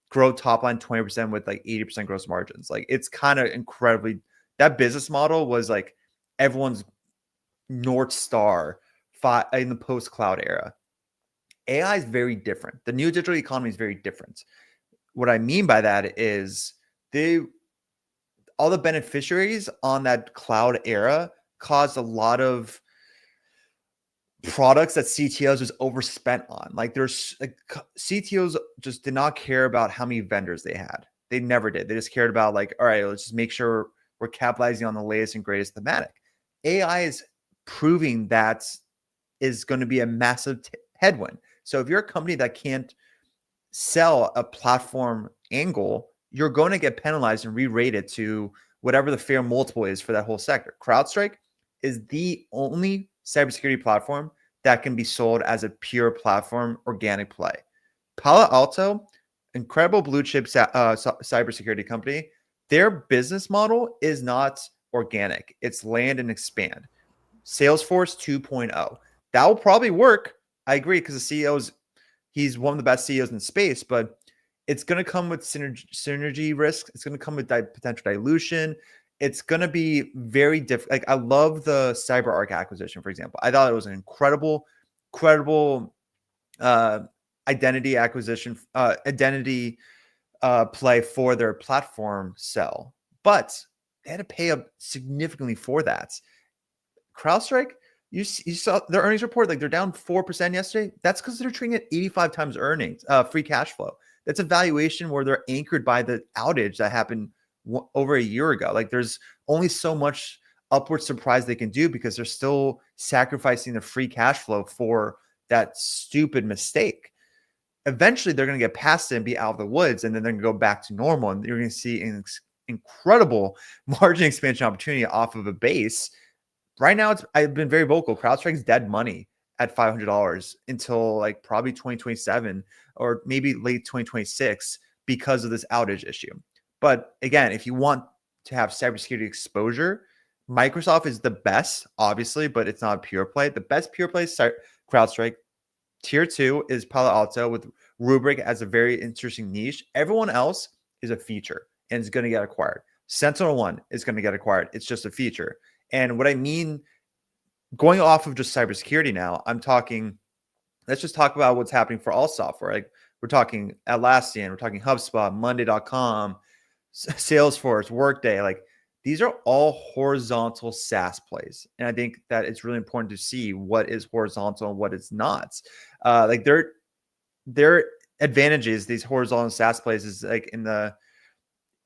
grow top line 20% with like 80% gross margins. Like, it's kind of incredibly, that business model was like everyone's North Star in the post-cloud era. AI is very different. The new digital economy is very different. What I mean by that is all the beneficiaries on that cloud era caused a lot of products that CTOs just overspent on. Like, there's CTOs just did not care about how many vendors they had. They never did. They just cared about like, all right, let's just make sure we're capitalizing on the latest and greatest thematic. AI is proving that is going to be a massive headwind. So if you're a company that can't sell a platform angle, you're going to get penalized and re-rated to whatever the fair multiple is for that whole sector. CrowdStrike is the only cybersecurity platform that can be sold as a pure platform organic play. Palo Alto, incredible blue chip cybersecurity company, their business model is not organic. It's land and expand. Salesforce 2.0. That will probably work. I agree, because the he's one of the best CEOs in space, but it's going to come with synergy risk. It's going to come with potential dilution. It's going to be very different. Like, I love the CyberArk acquisition, for example. I thought it was an incredible identity acquisition, play for their platform sell, but they had to pay up significantly for that. CrowdStrike, you saw their earnings report, like they're down 4% yesterday. That's because they're trading at 85 times earnings, free cash flow. That's a valuation where they're anchored by the outage that happened over a year ago. Like, there's only so much upward surprise they can do because they're still sacrificing the free cash flow for that stupid mistake. Eventually, they're going to get past it and be out of the woods, and then they're going to go back to normal, and you're going to see an incredible margin expansion opportunity off of a base. Right now, I've been very vocal. CrowdStrike's dead money at $500 until like probably 2027 or maybe late 2026 because of this outage issue. But again, if you want to have cybersecurity exposure, Microsoft is the best, obviously, but it's not a pure play. The best pure play is CrowdStrike. Tier 2 is Palo Alto with Rubrik as a very interesting niche. Everyone else is a feature and is going to get acquired. SentinelOne is going to get acquired. It's just a feature. And what I mean, going off of just cybersecurity now, let's just talk about what's happening for all software. Like, we're talking Atlassian, we're talking HubSpot, Monday.com, Salesforce, Workday. Like, these are all horizontal SaaS plays. And I think that it's really important to see what is horizontal and what is not. Like, their advantages, these horizontal SaaS plays, is like in the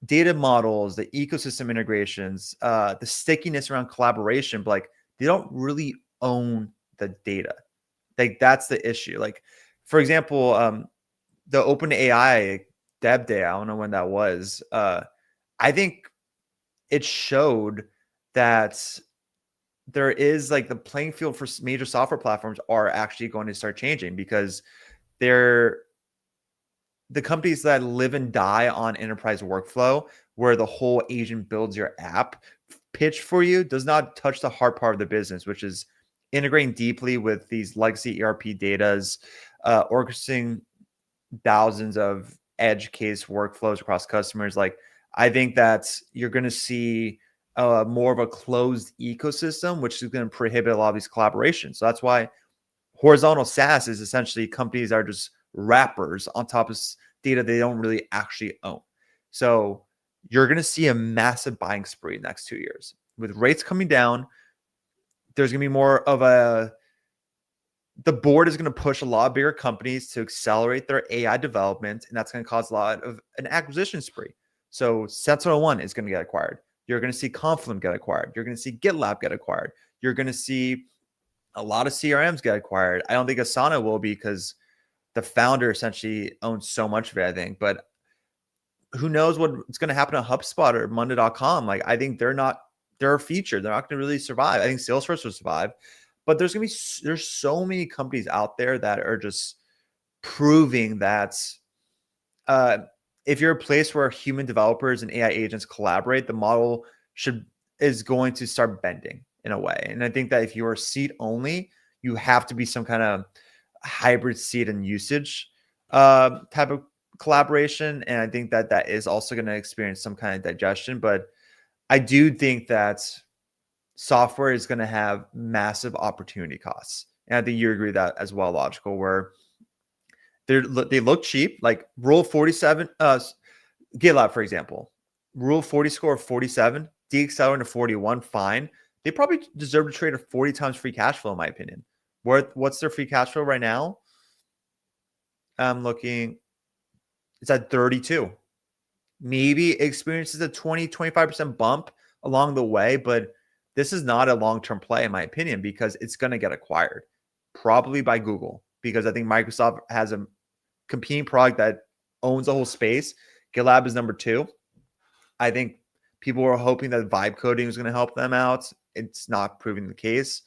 data models, the ecosystem integrations, the stickiness around collaboration, but like, they don't really own the data. Like, that's the issue. Like, for example, the OpenAI Dev Day, I don't know when that was. I think it showed that there is like the playing field for major software platforms are actually going to start changing, because the companies that live and die on enterprise workflow, where the whole agent builds your app, pitch for you does not touch the hard part of the business, which is integrating deeply with these legacy ERP datas, orchestrating thousands of edge case workflows across customers. Like, I think that you're going to see more of a closed ecosystem, which is going to prohibit a lot of these collaborations. So that's why horizontal SaaS is essentially companies that are just wrappers on top of data they don't really actually own. So you're going to see a massive buying spree in the next 2 years. With rates coming down, there's going to be more of the board is going to push a lot of bigger companies to accelerate their AI development, and that's going to cause a lot of an acquisition spree. So Sentinel-1 is going to get acquired. You're going to see Confluent get acquired. You're going to see GitLab get acquired. You're going to see a lot of CRMs get acquired. I don't think Asana will be because the founder essentially owns so much of it, I think. But who knows what's going to happen to HubSpot or Monday.com? Like, I think they're a feature. They're not going to really survive. I think Salesforce will survive. But there's so many companies out there that are just proving that if you're a place where human developers and AI agents collaborate, the model is going to start bending in a way. And I think that if you are seat only, you have to be some kind of hybrid seat and usage type of collaboration. And I think that that is also going to experience some kind of digestion. But I do think that software is going to have massive opportunity costs. And I think you agree with that as well, Logical, where they look cheap, like Rule 47, GitLab, for example, Rule 40 score of 47, deaccelerating to 41, fine. They probably deserve to trade at 40 times free cash flow, in my opinion. What's their free cash flow right now? I'm looking, it's at 32. Maybe it experiences a 20, 25% bump along the way, but this is not a long-term play, in my opinion, because it's going to get acquired, probably by Google, because I think Microsoft has a competing product that owns the whole space. GitLab is number 2. I think people were hoping that vibe coding was going to help them out. It's not proving the case.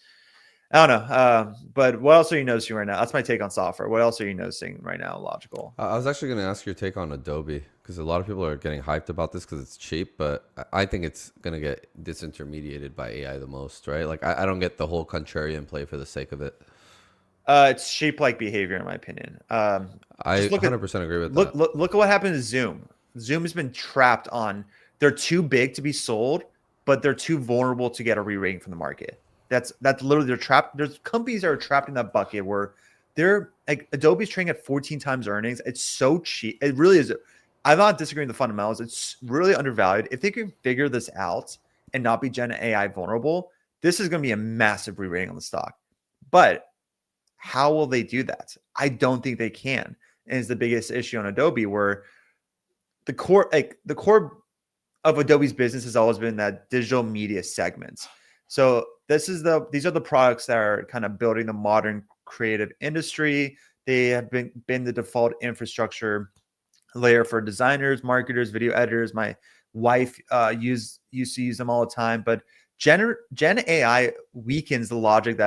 I don't know. But what else are you noticing right now? That's my take on software. What else are you noticing right now, Logical? I was actually going to ask your take on Adobe, because a lot of people are getting hyped about this because it's cheap, but I think it's going to get disintermediated by AI the most, right? Like, I don't get the whole contrarian play for the sake of it. It's sheep-like behavior, in my opinion. I 100% agree with that. Look at what happened to Zoom. Zoom has been trapped on, they're too big to be sold, but they're too vulnerable to get a re-rating from the market. That's literally, they're trapped. There's companies that are trapped in that bucket where they're like, Adobe's trading at 14 times earnings. It's so cheap. It really is. I'm not disagreeing with the fundamentals. It's really undervalued. If they can figure this out and not be Gen AI vulnerable, this is going to be a massive re-rating on the stock. But how will they do that? I don't think they can. And it's the biggest issue on Adobe, where the core of Adobe's business has always been that digital media segments. So these are the products that are kind of building the modern creative industry. They have been the default infrastructure layer for designers, marketers, video editors. My wife used to use them all the time. But Gen AI weakens the logic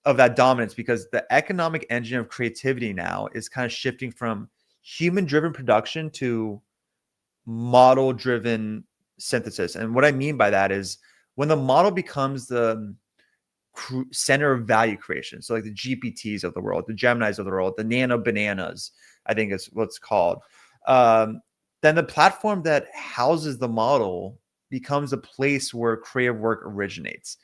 of that dominance, because the economic engine of creativity now is kind of shifting from human-driven production to model-driven synthesis. And what I mean by that is, when the model becomes the center of value creation, so like the GPTs of the world, the Geminis of the world, the nano bananas, I think is what's called, then the platform that houses the model becomes a place where creative work originates.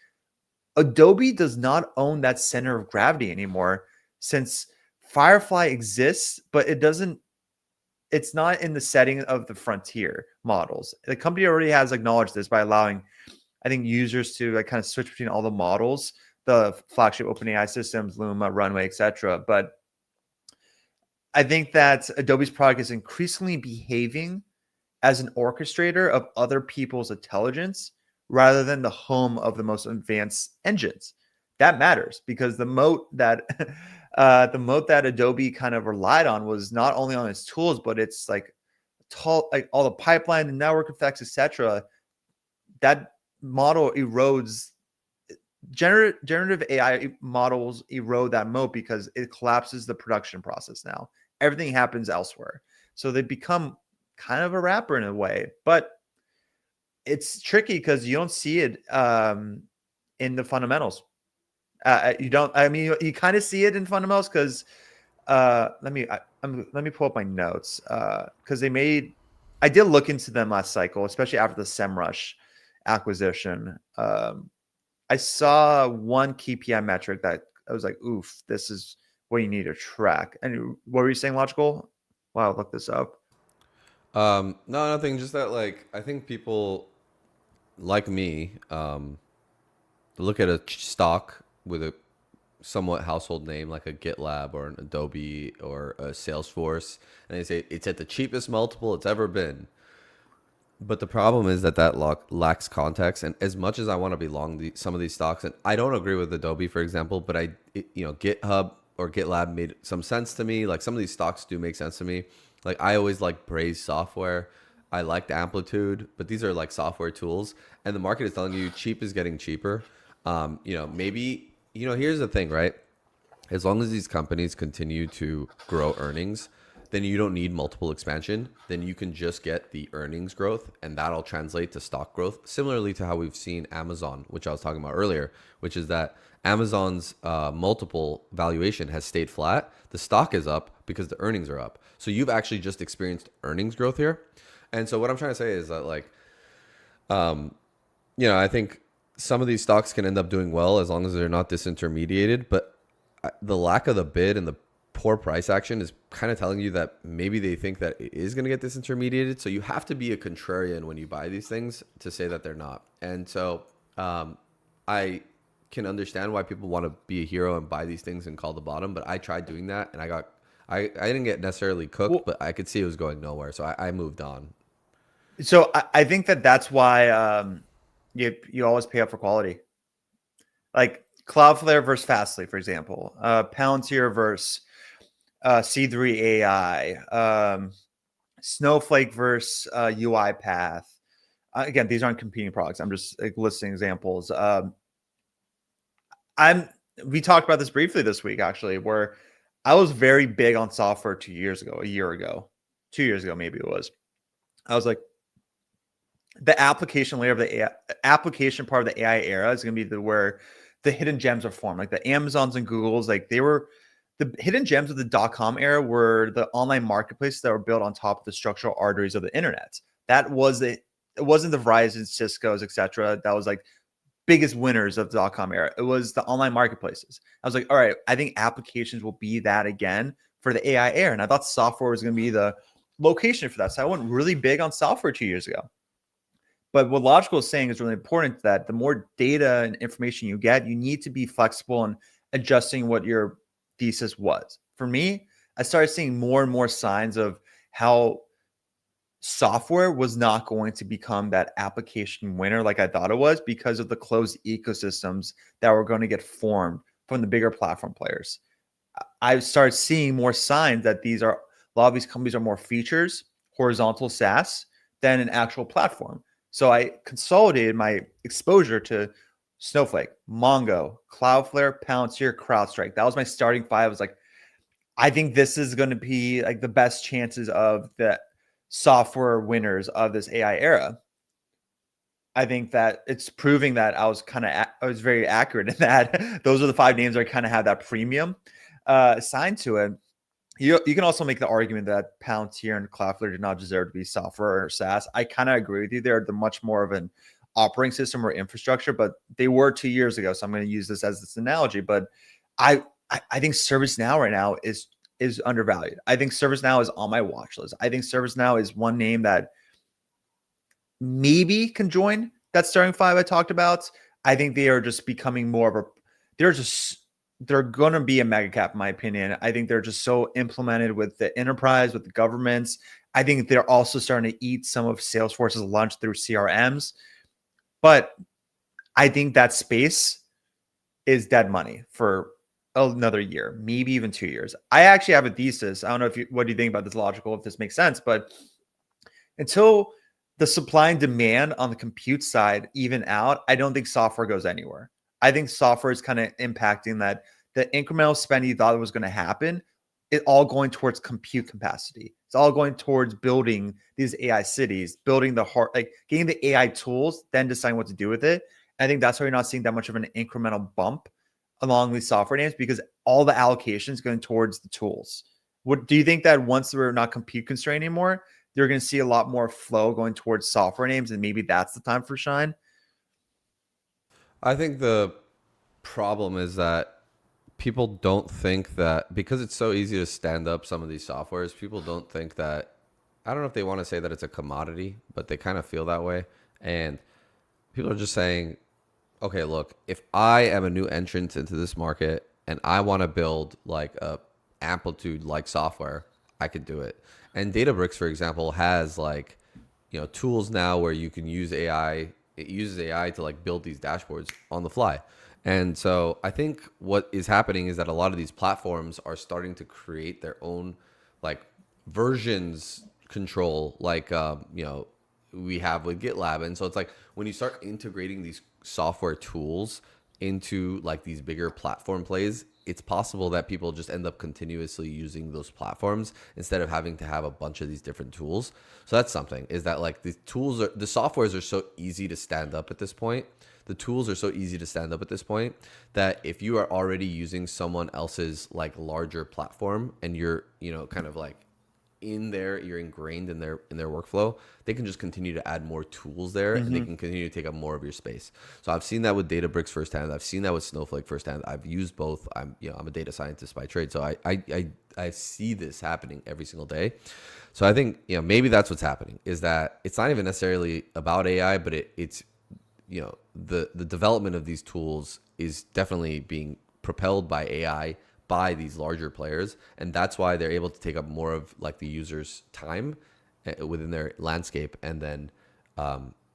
Adobe does not own that center of gravity anymore, since Firefly exists, but it's not in the setting of the frontier models. The company already has acknowledged this by allowing, I think, users to like kind of switch between all the models, the flagship OpenAI systems, Luma, Runway, etc. But I think that Adobe's product is increasingly behaving as an orchestrator of other people's intelligence rather than the home of the most advanced engines. That matters, because the moat that Adobe kind of relied on was not only on its tools, but it's like all the pipeline, the network effects, etc. That model erodes. Generative AI models erode that moat because it collapses the production process. Now everything happens elsewhere, so they become kind of a wrapper in a way. But it's tricky because you don't see it in the fundamentals. You don't. I mean, you kind of see it in fundamentals because let me pull up my notes because I did look into them last cycle, especially after the SEMrush acquisition. I saw one KPI metric that I was like, oof, this is what you need to track. And what were you saying, Logical? Wow, look this up. No, nothing. Just that, like, I think people like me, look at a stock with a somewhat household name like a GitLab or an Adobe or a Salesforce, and they say it's at the cheapest multiple it's ever been. But the problem is that lacks context. And as much as I want to be long some of these stocks, and I don't agree with Adobe, for example, but GitHub or GitLab made some sense to me. Like some of these stocks do make sense to me. Like I always like Braze software. I liked Amplitude, but these are like software tools, and the market is telling you cheap is getting cheaper. Maybe here's the thing, right? As long as these companies continue to grow earnings, then you don't need multiple expansion. Then you can just get the earnings growth, and that'll translate to stock growth. Similarly to how we've seen Amazon, which I was talking about earlier, which is that Amazon's multiple valuation has stayed flat. The stock is up because the earnings are up. So you've actually just experienced earnings growth here. And so what I'm trying to say is that, like, I think some of these stocks can end up doing well as long as they're not disintermediated. But the lack of the bid and the poor price action is kind of telling you that maybe they think that it is going to get disintermediated. So you have to be a contrarian when you buy these things to say that they're not. And so I can understand why people want to be a hero and buy these things and call the bottom. But I tried doing that, and I didn't get necessarily cooked, but I could see it was going nowhere. So I moved on. So I think that's why you always pay up for quality. Like Cloudflare versus Fastly, for example, Palantir versus C3 AI, Snowflake versus UiPath. Again, these aren't competing products. I'm just like listing examples. We talked about this briefly this week, actually, where I was very big on software 2 years ago, 2 years ago, maybe it was. I was like, the application layer of the AI, application part of the AI era is going to be where the hidden gems are formed. Like the Amazons and Googles, like they were the hidden gems of the .com era were the online marketplaces that were built on top of the structural arteries of the internet. That was it. It wasn't the Verizon, Cisco's, etc. That was like biggest winners of the .com era. It was the online marketplaces. I was like, all right, I think applications will be that again for the AI era. And I thought software was going to be the location for that. So I went really big on software 2 years ago. But what Logical is saying is really important, that the more data and information you get, you need to be flexible and adjusting what your thesis was. For me, I started seeing more and more signs of how software was not going to become that application winner like I thought it was, because of the closed ecosystems that were going to get formed from the bigger platform players. I started seeing more signs that a lot of these companies are more features, horizontal SaaS, than an actual platform. So I consolidated my exposure to Snowflake, Mongo, Cloudflare, Palantir, CrowdStrike. That was my starting five. I was like, I think this is going to be like the best chances of the software winners of this AI era. I think that it's proving that I was very accurate in that. Those are the five names that kind of have that premium assigned to it. You can also make the argument that Palantir and Cloudflare do not deserve to be software or SaaS. I kind of agree with you. They're much more of an operating system or infrastructure, but they were 2 years ago. So I'm going to use this as this analogy. But I think ServiceNow right now is undervalued. I think ServiceNow is on my watch list. I think ServiceNow is one name that maybe can join that starting five I talked about. I think they are just becoming more of they're going to be a mega cap, in my opinion. I think they're just so implemented with the enterprise, with the governments. I think they're also starting to eat some of Salesforce's lunch through CRMs. But I think that space is dead money for another year, maybe even 2 years. I actually have a thesis. I don't know what do you think about this, Logical, if this makes sense, but until the supply and demand on the compute side even out, I don't think software goes anywhere. I think software is kind of impacting that. The incremental spend you thought was going to happen, it's all going towards compute capacity. It's all going towards building these AI cities, building getting the AI tools, then deciding what to do with it. I think that's why you're not seeing that much of an incremental bump along these software names, because all the allocations going towards the tools. What do you think that once we're not compute constrained anymore, you're going to see a lot more flow going towards software names, and maybe that's the time for shine? I think the problem is that people don't think that, because it's so easy to stand up some of these softwares, people don't think that I don't know if they want to say that it's a commodity, but they kind of feel that way. And people are just saying, okay, look, if I am a new entrant into this market and I want to build like a amplitude like software, I could do it. And Databricks, for example, has like, tools now where you can use AI. It uses AI to like build these dashboards on the fly. And so I think what is happening is that a lot of these platforms are starting to create their own like versions control, like we have with GitLab. And so it's like when you start integrating these software tools into like these bigger platform plays, it's possible that people just end up continuously using those platforms instead of having to have a bunch of these different tools. So that's something, is that like the softwares are so easy to stand up at this point. The tools are so easy to stand up at this point that if you are already using someone else's like larger platform and you're, kind of like in there, you're ingrained in their workflow, they can just continue to add more tools there, and they can continue to take up more of your space. So I've seen that with Databricks firsthand. I've seen that with Snowflake firsthand. I've used both. I'm a data scientist by trade, so I see this happening every single day. So I think maybe that's what's happening, is that it's not even necessarily about AI, but it's the development of these tools is definitely being propelled by AI, by these larger players, and that's why they're able to take up more of like the user's time within their landscape. And then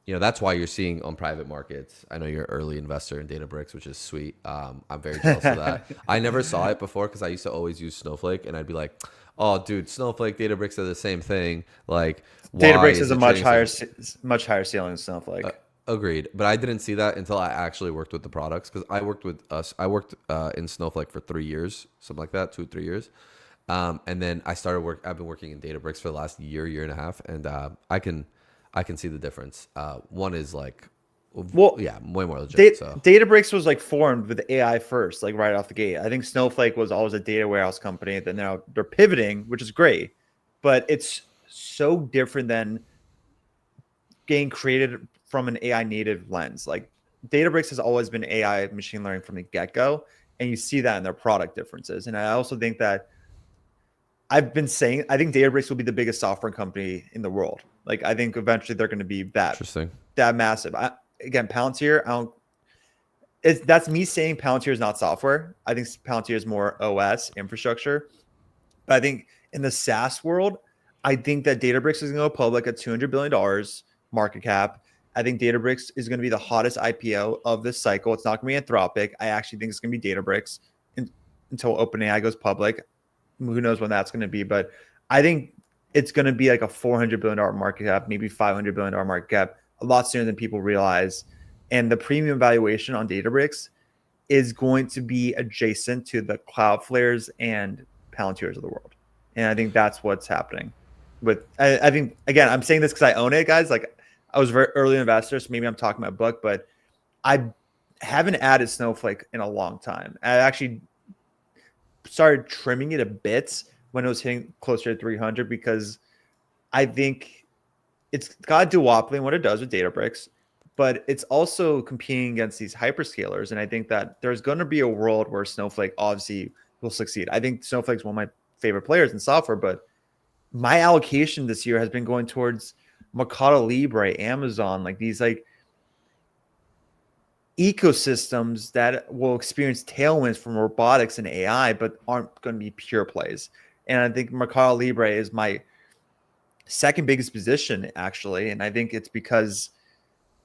that's why you're seeing on private markets, I know you're an early investor in Databricks, which is sweet. I'm very jealous of that. I never saw it before because I used to always use Snowflake, and I'd be like, oh dude, Snowflake, Databricks are the same thing. Like, Databricks is a much higher ceiling than Snowflake. Agreed, but I didn't see that until I actually worked with the products, because I worked in Snowflake for 3 years, something like that, 2 or 3 years, and then I've been working in Databricks for the last year and a half, and I can see the difference. One is like, way more legit. Databricks was like formed with AI first, like right off the gate. I think Snowflake was always a data warehouse company that now they're pivoting, which is great, but it's so different than getting created from an AI native lens. Like Databricks has always been AI machine learning from the get-go, and you see that in their product differences. And I also think that I've been saying, I think Databricks will be the biggest software company in the world. Like I think eventually they're going to be that massive. Again, Palantir, that's me saying Palantir is not software. I think Palantir is more OS infrastructure. But I think in the SaaS world, I think that Databricks is going to go public at $200 billion market cap. I think Databricks is going to be the hottest IPO of this cycle. It's not going to be Anthropic. I actually think it's going to be Databricks until OpenAI goes public. Who knows when that's going to be, but I think it's going to be like a $400 billion market cap, maybe $500 billion market cap, a lot sooner than people realize. And the premium valuation on Databricks is going to be adjacent to the Cloudflares and Palantirs of the world. And I think that's what's happening. I think, again, I'm saying this because I own it, guys. Like, I was a very early investor, so maybe I'm talking my book, but I haven't added Snowflake in a long time. I actually started trimming it a bit when it was hitting closer to 300, because I think it's got a duopoly in what it does with Databricks, but it's also competing against these hyperscalers. And I think that there's going to be a world where Snowflake obviously will succeed. I think Snowflake's one of my favorite players in software, but my allocation this year has been going towards Mercado Libre, Amazon, like these like ecosystems that will experience tailwinds from robotics and AI, but aren't going to be pure plays. And I think Mercado Libre is my second biggest position, actually. And I think it's because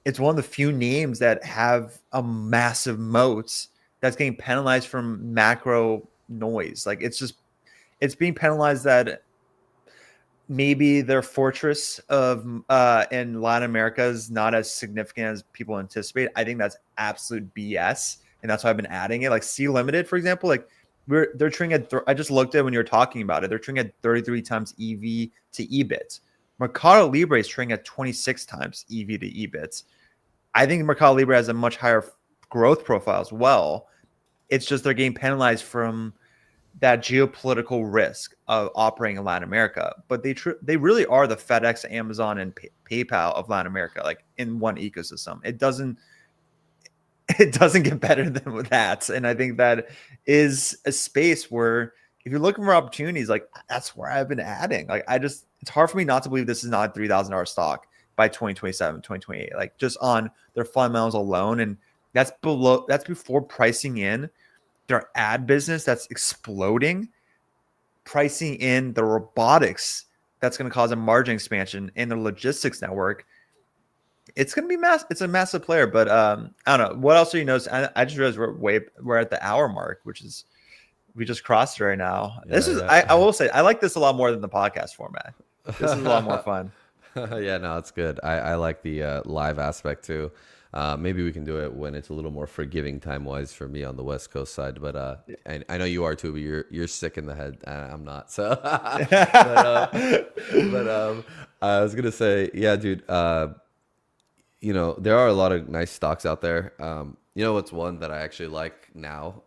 it's one of the few names that have a massive moat that's getting penalized from macro noise. Like it's being penalized that maybe their fortress of in Latin America is not as significant as people anticipate. I think that's absolute BS, and that's why I've been adding it. Like C Limited, for example, like they're trading at. I just looked at when you were talking about it. They're trading at 33 times EV to EBIT. Mercado Libre is trading at 26 times EV to EBIT. I think Mercado Libre has a much higher growth profile as well. It's just they're getting penalized from that geopolitical risk of operating in Latin America, but they really are the FedEx, Amazon, and PayPal of Latin America, like in one ecosystem. It doesn't get better than that, and I think that is a space where if you're looking for opportunities, like that's where I've been adding. Like it's hard for me not to believe this is not a $3,000 stock by 2027, 2028, like just on their fundamentals alone. And that's before pricing in their ad business that's exploding, pricing in the robotics that's going to cause a margin expansion in the logistics network. It's going to be it's a massive player, but I don't know. What else are you noticing? I just realized we're at the hour mark, which is, we just crossed it right now. I will say, I like this a lot more than the podcast format. This is a lot more fun. Yeah, no, it's good. I like the live aspect too. Maybe we can do it when it's a little more forgiving time wise for me on the West Coast side, but I know you are too, but you're sick in the head. I'm not. So, but I was gonna say, yeah, dude. There are a lot of nice stocks out there. What's one that I actually like now?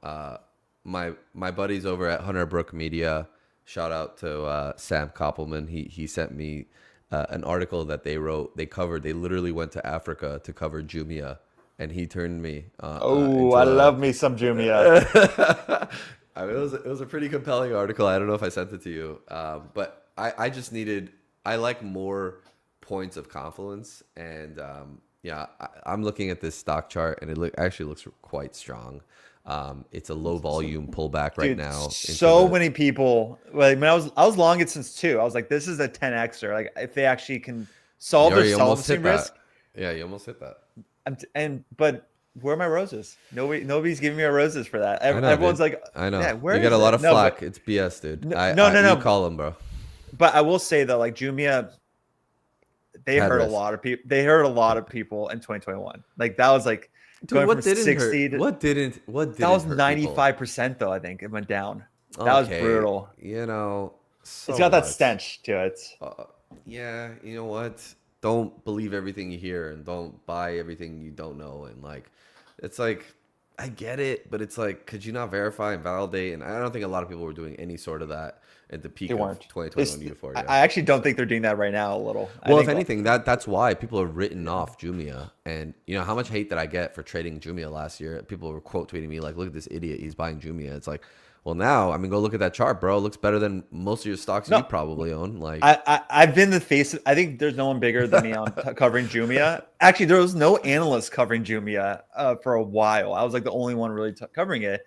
My buddies over at Hunter Brook Media. Shout out to Sam Koppelman. He sent me an article that they wrote. They literally went to Africa to cover Jumia, and he turned me. I love me some Jumia. It was a pretty compelling article. I don't know if I sent it to you, but I like more points of confluence, and I'm looking at this stock chart, and it actually looks quite strong. It's a low volume pullback right now. So many people, like, when I was long it since 2. I was like, this is a 10xer. Like, if they actually can solve their solvency risk. Yeah, you almost hit that. But where are my roses? Nobody's giving me a roses for that. Everyone's like, I know. Yeah, you got a lot of flack. It's BS, dude. No. You call them, bro. But I will say though, like, Jumia, they hurt a lot of people. They hurt a lot of people in 2021. Like, that was like, dude, going from 60 to what didn't that was 95% though. I think it went down. That was brutal. It's got that stench to it. Yeah, you know what? Don't believe everything you hear, and don't buy everything you don't know. And like, it's like, I get it, but it's like, could you not verify and validate? And I don't think a lot of people were doing any sort of that at the peak of 2021 euphoria. I actually don't think they're doing that right now a little. Well, if anything, that's why people have written off Jumia. And how much hate did I get for trading Jumia last year? People were quote tweeting me like, look at this idiot, he's buying Jumia. It's like, well, now, I mean, go look at that chart, bro. It looks better than most of your stocks you probably own. Like, I've been the face of, I think there's no one bigger than me on covering Jumia. Actually, there was no analyst covering Jumia for a while. I was like the only one really covering it.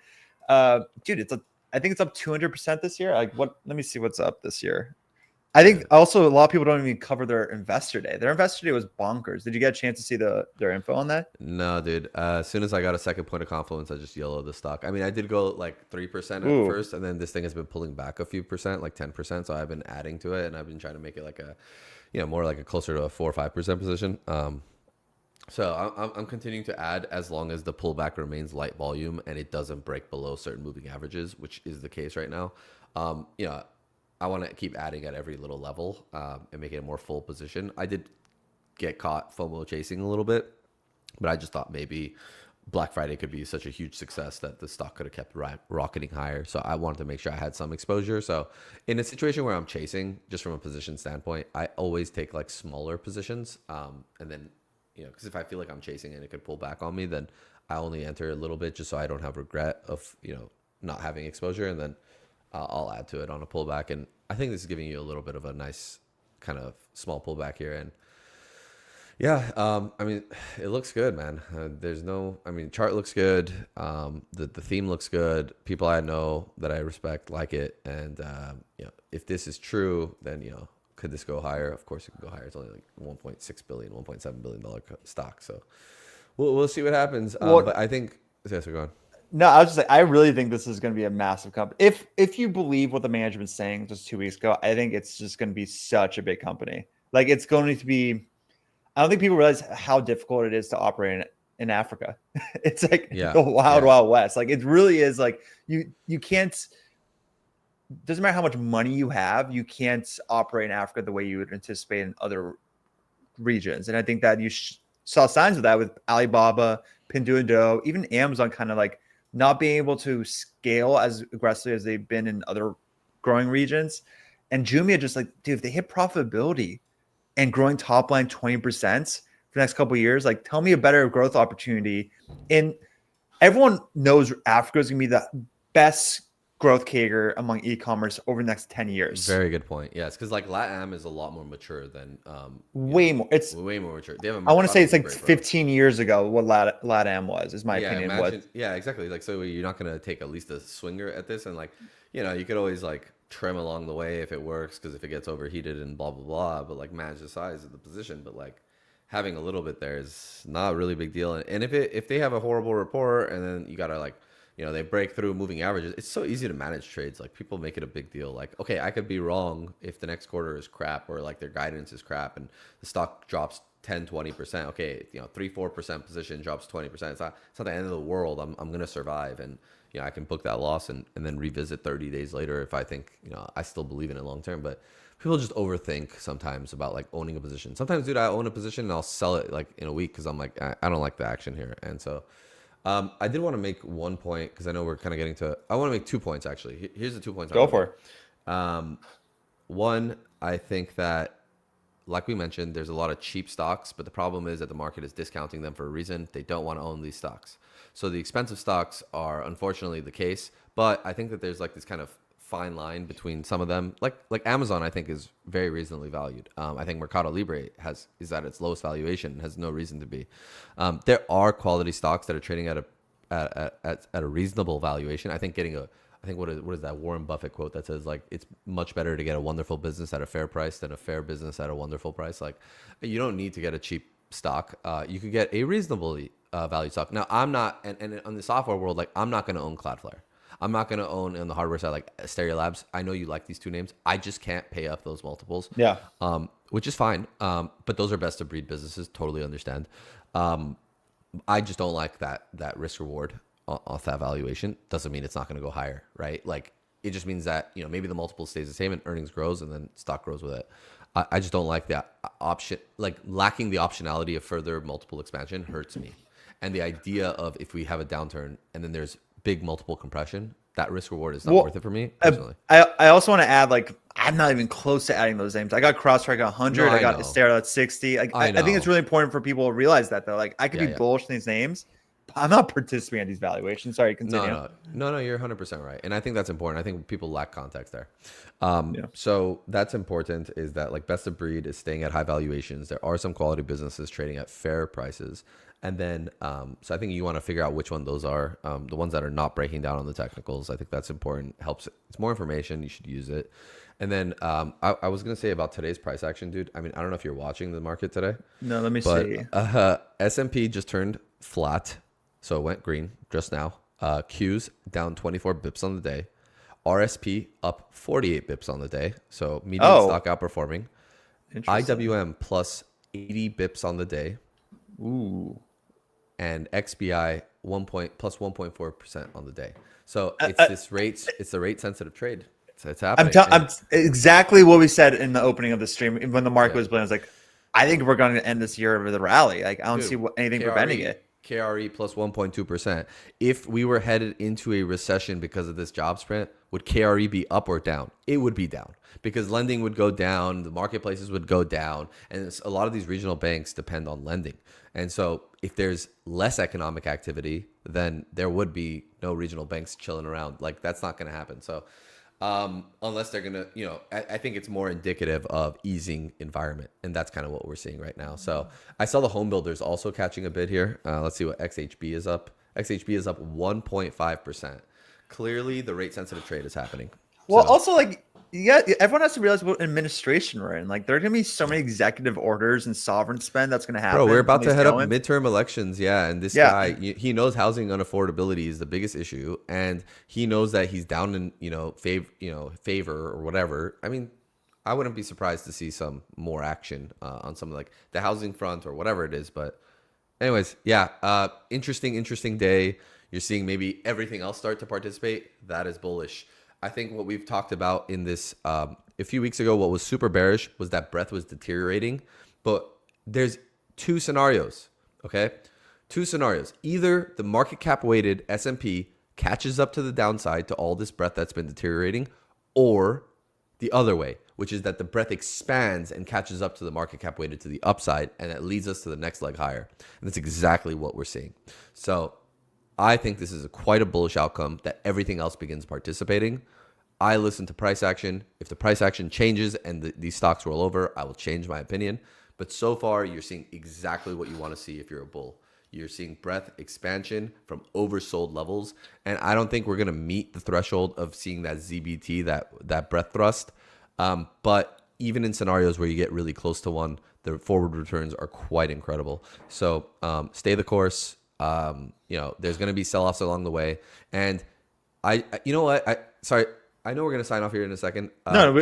Dude, I think it's up 200% this year. Like, what? Let me see what's up this year. I think also a lot of people don't even cover their investor day. Their investor day was bonkers. Did you get a chance to see their info on that? No, dude. As soon as I got a second point of confluence, I just yellowed the stock. I mean, I did go like 3% at first, and then this thing has been pulling back a few percent, like 10%. So I've been adding to it, and I've been trying to make it like more like a closer to a 4 or 5% position. So I'm continuing to add as long as the pullback remains light volume and it doesn't break below certain moving averages, which is the case right now. I want to keep adding at every little level and make it a more full position. I did get caught FOMO chasing a little bit, but I just thought maybe Black Friday could be such a huge success that the stock could have kept rocketing higher. So I wanted to make sure I had some exposure. So in a situation where I'm chasing, just from a position standpoint, I always take like smaller positions, and then because if I feel like I'm chasing and it could pull back on me, then I only enter a little bit just so I don't have regret of not having exposure, and then I'll add to it on a pullback. And I think this is giving you a little bit of a nice kind of small pullback here. And I mean, it looks good, man. Chart looks good. The theme looks good. People I know that I respect like it. And if this is true, then could this go higher? Of course it can go higher. It's only like $1.6 billion, $1.7 billion stock. So we'll see what happens. But I think, yes, we're going. No, I was just like, I really think this is going to be a massive company. If you believe what the management's saying just 2 weeks ago, I think it's just going to be such a big company. Like, it's going to be, I don't think people realize how difficult it is to operate in Africa. It's like the wild west. Like, it really is like, you can't, doesn't matter how much money you have, you can't operate in Africa the way you would anticipate in other regions. And I think that you saw signs of that with Alibaba, Pinduoduo, even Amazon kind of like not being able to scale as aggressively as they've been in other growing regions. And Jumia just like, dude, if they hit profitability and growing top line 20% for the next couple of years, like, tell me a better growth opportunity. And everyone knows Africa is going to be the best growth CAGR among e-commerce over the next 10 years. Very good point. Yes, because like LATAM is a lot more mature than way more. It's way more mature. They have I want to say it's like great 15 years ago what LATAM was, is my opinion. Imagine, yeah, exactly. Like, so you're not gonna take at least a swinger at this, and like, you could always like trim along the way if it works, because if it gets overheated and blah blah blah, but like manage the size of the position. But like having a little bit there is not a really big deal. And if they have a horrible report and then you gotta like, they break through moving averages, it's so easy to manage trades. Like people make it a big deal. Like, okay, I could be wrong if the next quarter is crap, or like their guidance is crap and the stock drops 10-20%. Okay, 3-4% position drops 20%. It's not the end of the world. I'm gonna survive, and I can book that loss and then revisit 30 days later if I think I still believe in it long term. But people just overthink sometimes about like owning a position. Sometimes, dude, I own a position and I'll sell it like in a week because I'm like, I don't like the action here. And so I did want to make one point, because I know we're kind of getting to, I want to make 2 points actually. Here's the 2 points. Go for it. One, I think that, like we mentioned, there's a lot of cheap stocks, but the problem is that the market is discounting them for a reason. They don't want to own these stocks. So the expensive stocks are unfortunately the case, but I think that there's like this kind of fine line between some of them. Like Amazon, I think is very reasonably valued. I think Mercado Libre is at its lowest valuation, has no reason to be. There are quality stocks that are trading at a reasonable valuation. I think what is that Warren Buffett quote that says like, it's much better to get a wonderful business at a fair price than a fair business at a wonderful price. Like, you don't need to get a cheap stock. You could get a reasonably valued stock. Now, I'm not, and on the software world, like I'm not going to own Cloudflare. I'm not going to own on the hardware side like Stereo Labs. I know you like these two names. I just can't pay up those multiples. Yeah. Which is fine. But those are best of breed businesses. Totally understand. I just don't like that risk reward off that valuation. Doesn't mean it's not going to go higher, right? Like it just means that, maybe the multiple stays the same and earnings grows and then stock grows with it. I just don't like that option. Like lacking the optionality of further multiple expansion hurts me. And the idea of if we have a downturn and then there's big multiple compression, that risk reward is not worth it for me personally. I also want to add, like, I'm not even close to adding those names. I got CrossTrack at 100. I got Astera at 60. Like, I think it's really important for people to realize that, though. Like, I could be bullish in these names. I'm not participating in these valuations. Sorry, continue. No, you're 100% right. And I think that's important. I think people lack context there. So that's important, is that like best of breed is staying at high valuations. There are some quality businesses trading at fair prices. And then, so I think you want to figure out which one those are. The ones that are not breaking down on the technicals. I think that's important. Helps. It's more information. You should use it. And then I was going to say about today's price action, dude. I mean, I don't know if you're watching the market today. No, let me see. S&P just turned flat. So it went green just now. Q's down 24 bips on the day. RSP up 48 bips on the day. So median stock outperforming. IWM plus 80 bips on the day. Ooh. And XBI plus 1.4% on the day. So it's the rate sensitive trade. So it's happening. I'm exactly what we said in the opening of the stream when the market was bleeding. I was like, I think we're going to end this year with a rally. Like, I don't see anything preventing it. KRE plus 1.2%. If we were headed into a recession because of this jobs print, would KRE be up or down? It would be down, because lending would go down, the marketplaces would go down, and a lot of these regional banks depend on lending. And so if there's less economic activity, then there would be no regional banks chilling around. Like, that's not going to happen. So unless they're going to, I think it's more indicative of easing environment. And that's kind of what we're seeing right now. So I saw the home builders also catching a bid here. Let's see what XHB is up. XHB is up 1.5%. Clearly the rate sensitive trade is happening. Well, also, like, everyone has to realize what administration we're in. Like, there are going to be so many executive orders and sovereign spend that's going to happen. Bro, we're about to head up midterm elections. Yeah. And this guy, he knows housing unaffordability is the biggest issue. And he knows that he's down in, favor or whatever. I mean, I wouldn't be surprised to see some more action on some like the housing front or whatever it is. But anyways, interesting day. You're seeing maybe everything else start to participate. That is bullish. I think what we've talked about in this a few weeks ago, what was super bearish was that breadth was deteriorating. But there's two scenarios, okay? Two scenarios. Either the market cap weighted S&P catches up to the downside to all this breadth that's been deteriorating, or the other way, which is that the breadth expands and catches up to the market cap weighted to the upside, and that leads us to the next leg higher. And that's exactly what we're seeing. So I think this is quite a bullish outcome that everything else begins participating. I listen to price action. If the price action changes and these stocks roll over, I will change my opinion. But so far, you're seeing exactly what you want to see if you're a bull. You're seeing breadth expansion from oversold levels. And I don't think we're going to meet the threshold of seeing that ZBT, that breadth thrust. But even in scenarios where you get really close to one, the forward returns are quite incredible. So stay the course. There's going to be sell-offs along the way. And you know what? Sorry. I know we're going to sign off here in a second. I've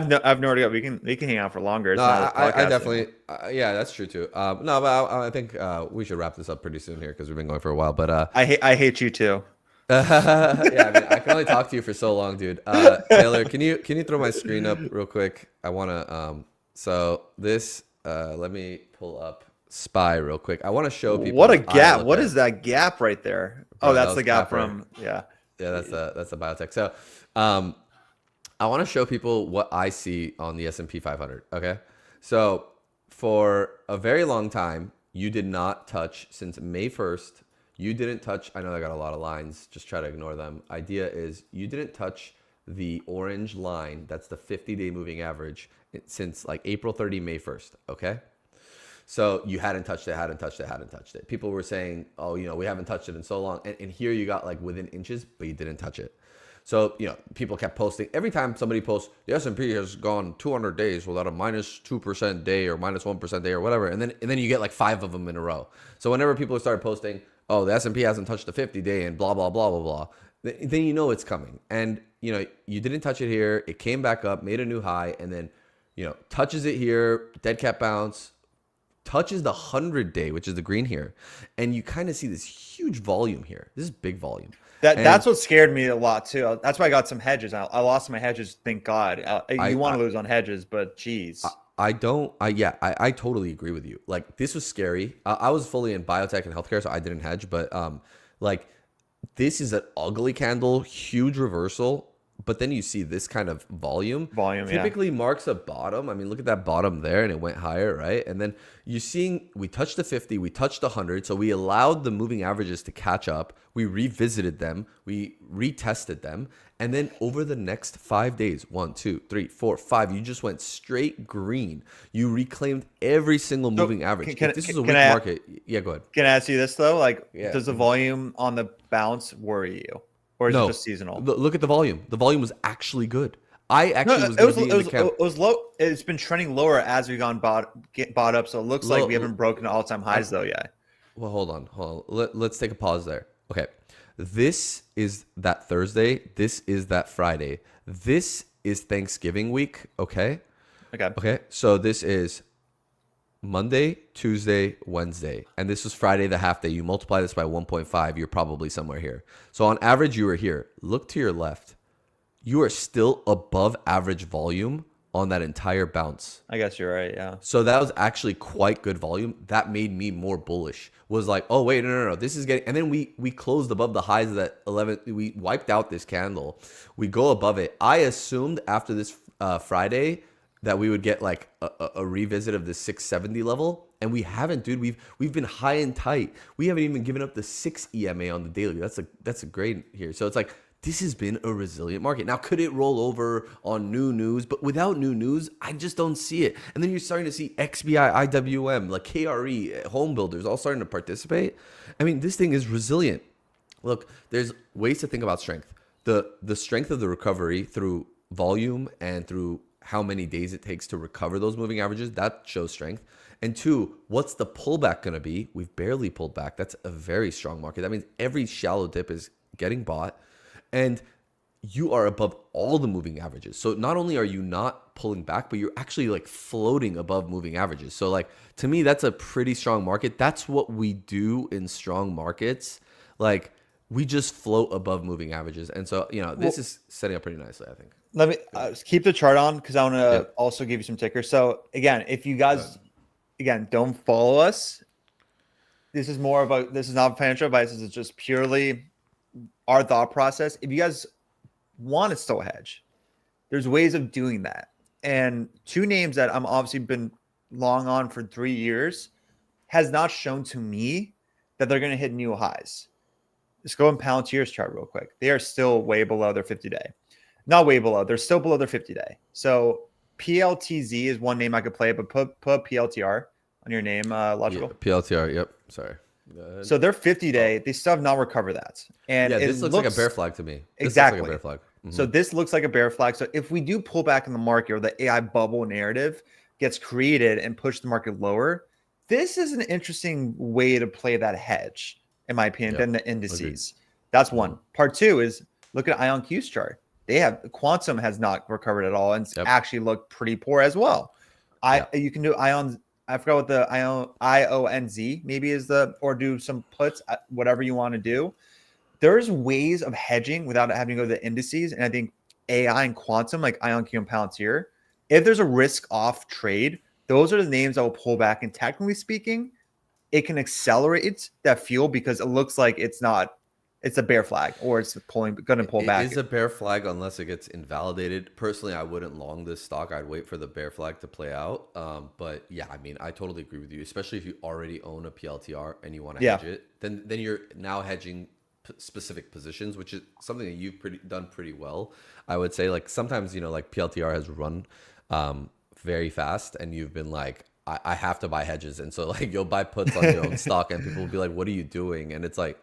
nowhere to go. We can hang out for longer. It's I definitely, yeah, that's true too. No, but I think we should wrap this up pretty soon here because we've been going for a while. But I hate you too. Yeah, I mean, I can only talk to you for so long, dude. Taylor, can you throw my screen up real quick? I want to. So this, let me pull up SPY real quick. I want to show people. What a gap! What is that gap right there? Bro, that's the gap from Yeah, that's the biotech. So. I want to show people what I see on the S&P 500. Okay. So for a very long time, you did not touch since May 1st. You didn't touch. I know I got a lot of lines. Just try to ignore them. Idea is you didn't touch the orange line. That's the 50-day moving average since like April 30, May 1st. Okay. So you hadn't touched it. People were saying, oh, we haven't touched it in so long. And here you got like within inches, but you didn't touch it. So, people kept posting. Every time somebody posts, the S&P has gone 200 days without a minus 2% day or minus 1% day or whatever. And then you get like 5 of them in a row. So whenever people start posting, oh, the S&P hasn't touched the 50-day and blah, blah, blah, blah, blah, then it's coming. And, you didn't touch it here. It came back up, made a new high, and then, touches it here, dead cat bounce, touches the 100-day, which is the green here. And you kind of see this huge volume here. This is big volume. That's what scared me a lot too. That's why I got some hedges. I lost my hedges. Thank God. You want to lose on hedges, but geez. I totally agree with you. Like this was scary. I was fully in biotech and healthcare, so I didn't hedge. But this is an ugly candle, huge reversal. But then you see this kind of volume typically marks a bottom. I mean, look at that bottom there, and it went higher, right? And then you're seeing we touched the 50, we touched the 100, so we allowed the moving averages to catch up. We revisited them, we retested them, and then over the next 5 days, 1, 2, 3, 4, 5, you just went straight green. You reclaimed every single moving average. If this is a weak market, yeah, go ahead. Can I ask you this though? Does the volume on the bounce worry you? Or is it just seasonal? Look at the volume. The volume was actually good. It was low. It's been trending lower as we've gone bought up. So it looks like we haven't broken all-time highs though yet. Well, hold on. Let's take a pause there. Okay. This is that Thursday. This is that Friday. This is Thanksgiving week. Okay. Okay. So this is Monday, Tuesday, Wednesday, and this was Friday, the half day. You multiply this by 1.5, you're probably somewhere here. So on average, you were here. Look to your left. You are still above average volume on that entire bounce. I guess you're right, yeah. So that was actually quite good volume. That made me more bullish. Was like, oh, wait, no. This is getting, and then we closed above the highs of that 11. We wiped out this candle. We go above it. I assumed after this Friday that we would get like a revisit of the 670 level, and we haven't, dude. We've been high and tight. We haven't even given up the 6 EMA on the daily. That's a great here. So it's like this has been a resilient market. Now, could it roll over on new news? But without new news, I just don't see it. And then you're starting to see XBI, IWM, like KRE, home builders all starting to participate. I mean, this thing is resilient. Look, there's ways to think about strength. The strength of the recovery through volume and through how many days it takes to recover those moving averages, that shows strength. And 2, what's the pullback going to be? We've barely pulled back. That's a very strong market. That means every shallow dip is getting bought, and you are above all the moving averages. So not only are you not pulling back, but you're actually like floating above moving averages. So like, to me, that's a pretty strong market. That's what we do in strong markets. Like, we just float above moving averages. And so, this is setting up pretty nicely, I think. Let me keep the chart on because I want to also give you some tickers. So again, if you guys, don't follow us, this is not financial advice. This is just purely our thought process. If you guys want to still hedge, there's ways of doing that. And 2 names that I'm obviously been long on for 3 years has not shown to me that they're going to hit new highs. Let's go in Palantir's chart real quick. They are still way below their 50-day. Not way below. They're still below their 50-day. So PLTZ is one name I could play, but put PLTR on your name, Logical. Yeah, PLTR, yep. Sorry. So their 50-day, they still have not recovered that. And yeah, this looks like a bear flag to me. Exactly. This looks like a bear flag. So this looks like a bear flag. So if we do pull back in the market or the AI bubble narrative gets created and push the market lower, this is an interesting way to play that hedge, in my opinion, than the indices. Agreed. That's one. Part two is look at IonQ's chart. They have Quantum has not recovered at all and actually looked pretty poor as well. You can do Ion. I forgot what the IONZ maybe is or do some puts, whatever you want to do. There's ways of hedging without having to go to the indices. And I think AI and Quantum, like IonQ and Palantir, if there's a risk off trade, those are the names that will pull back. And technically speaking, it can accelerate that fuel because it looks like it's a bear flag or it's going to pull back. It is a bear flag unless it gets invalidated. Personally, I wouldn't long this stock. I'd wait for the bear flag to play out. But yeah, I mean, I totally agree with you, especially if you already own a PLTR and you want to hedge it. Then you're now hedging specific positions, which is something that you've done pretty well. I would say, like, sometimes, like PLTR has run very fast and you've been like, I have to buy hedges. And so like you'll buy puts on your own stock and people will be like, what are you doing? And it's like,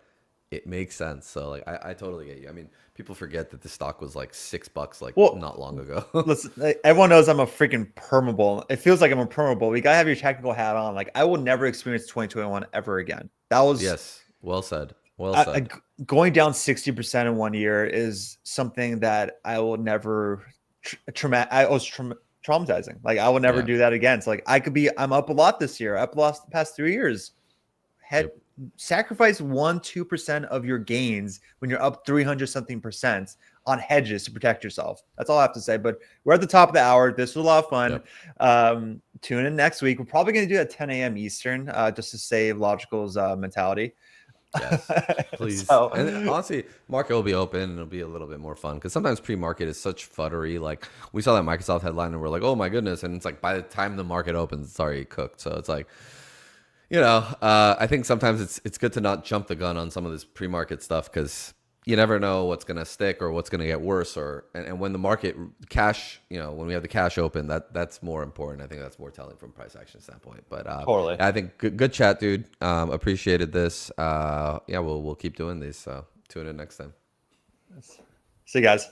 it makes sense. So like, I totally get you. I mean, people forget that the stock was like $6 not long ago. Listen, everyone knows I'm a freaking permable. It feels like I'm a permable. You gotta have your technical hat on. Like I will never experience 2021 ever again. That was well said. Well said. Going down 60% in 1 year is something that I will never traumatizing. Like I will never do that again. So like I'm up a lot this year. Up a lot the past 3 years. Sacrifice 1-2% of your gains when you're up 300-something% on hedges to protect yourself. That's all I have to say. But we're at the top of the hour. This was a lot of fun. Tune in next week. We're probably going to do it at 10 a.m. Eastern just to save Logical's mentality. Yes, please. And honestly, market will be open and it'll be a little bit more fun because sometimes pre-market is such futtery. Like we saw that Microsoft headline and we're like, oh my goodness. And it's like by the time the market opens, it's already cooked. So it's like, I think sometimes it's good to not jump the gun on some of this pre-market stuff because you never know what's going to stick or what's going to get worse. And when the market cash, when we have the cash open, that's more important. I think that's more telling from price action standpoint. But totally. I think good chat, dude. Appreciated this. We'll keep doing these. So tune in next time. See you guys.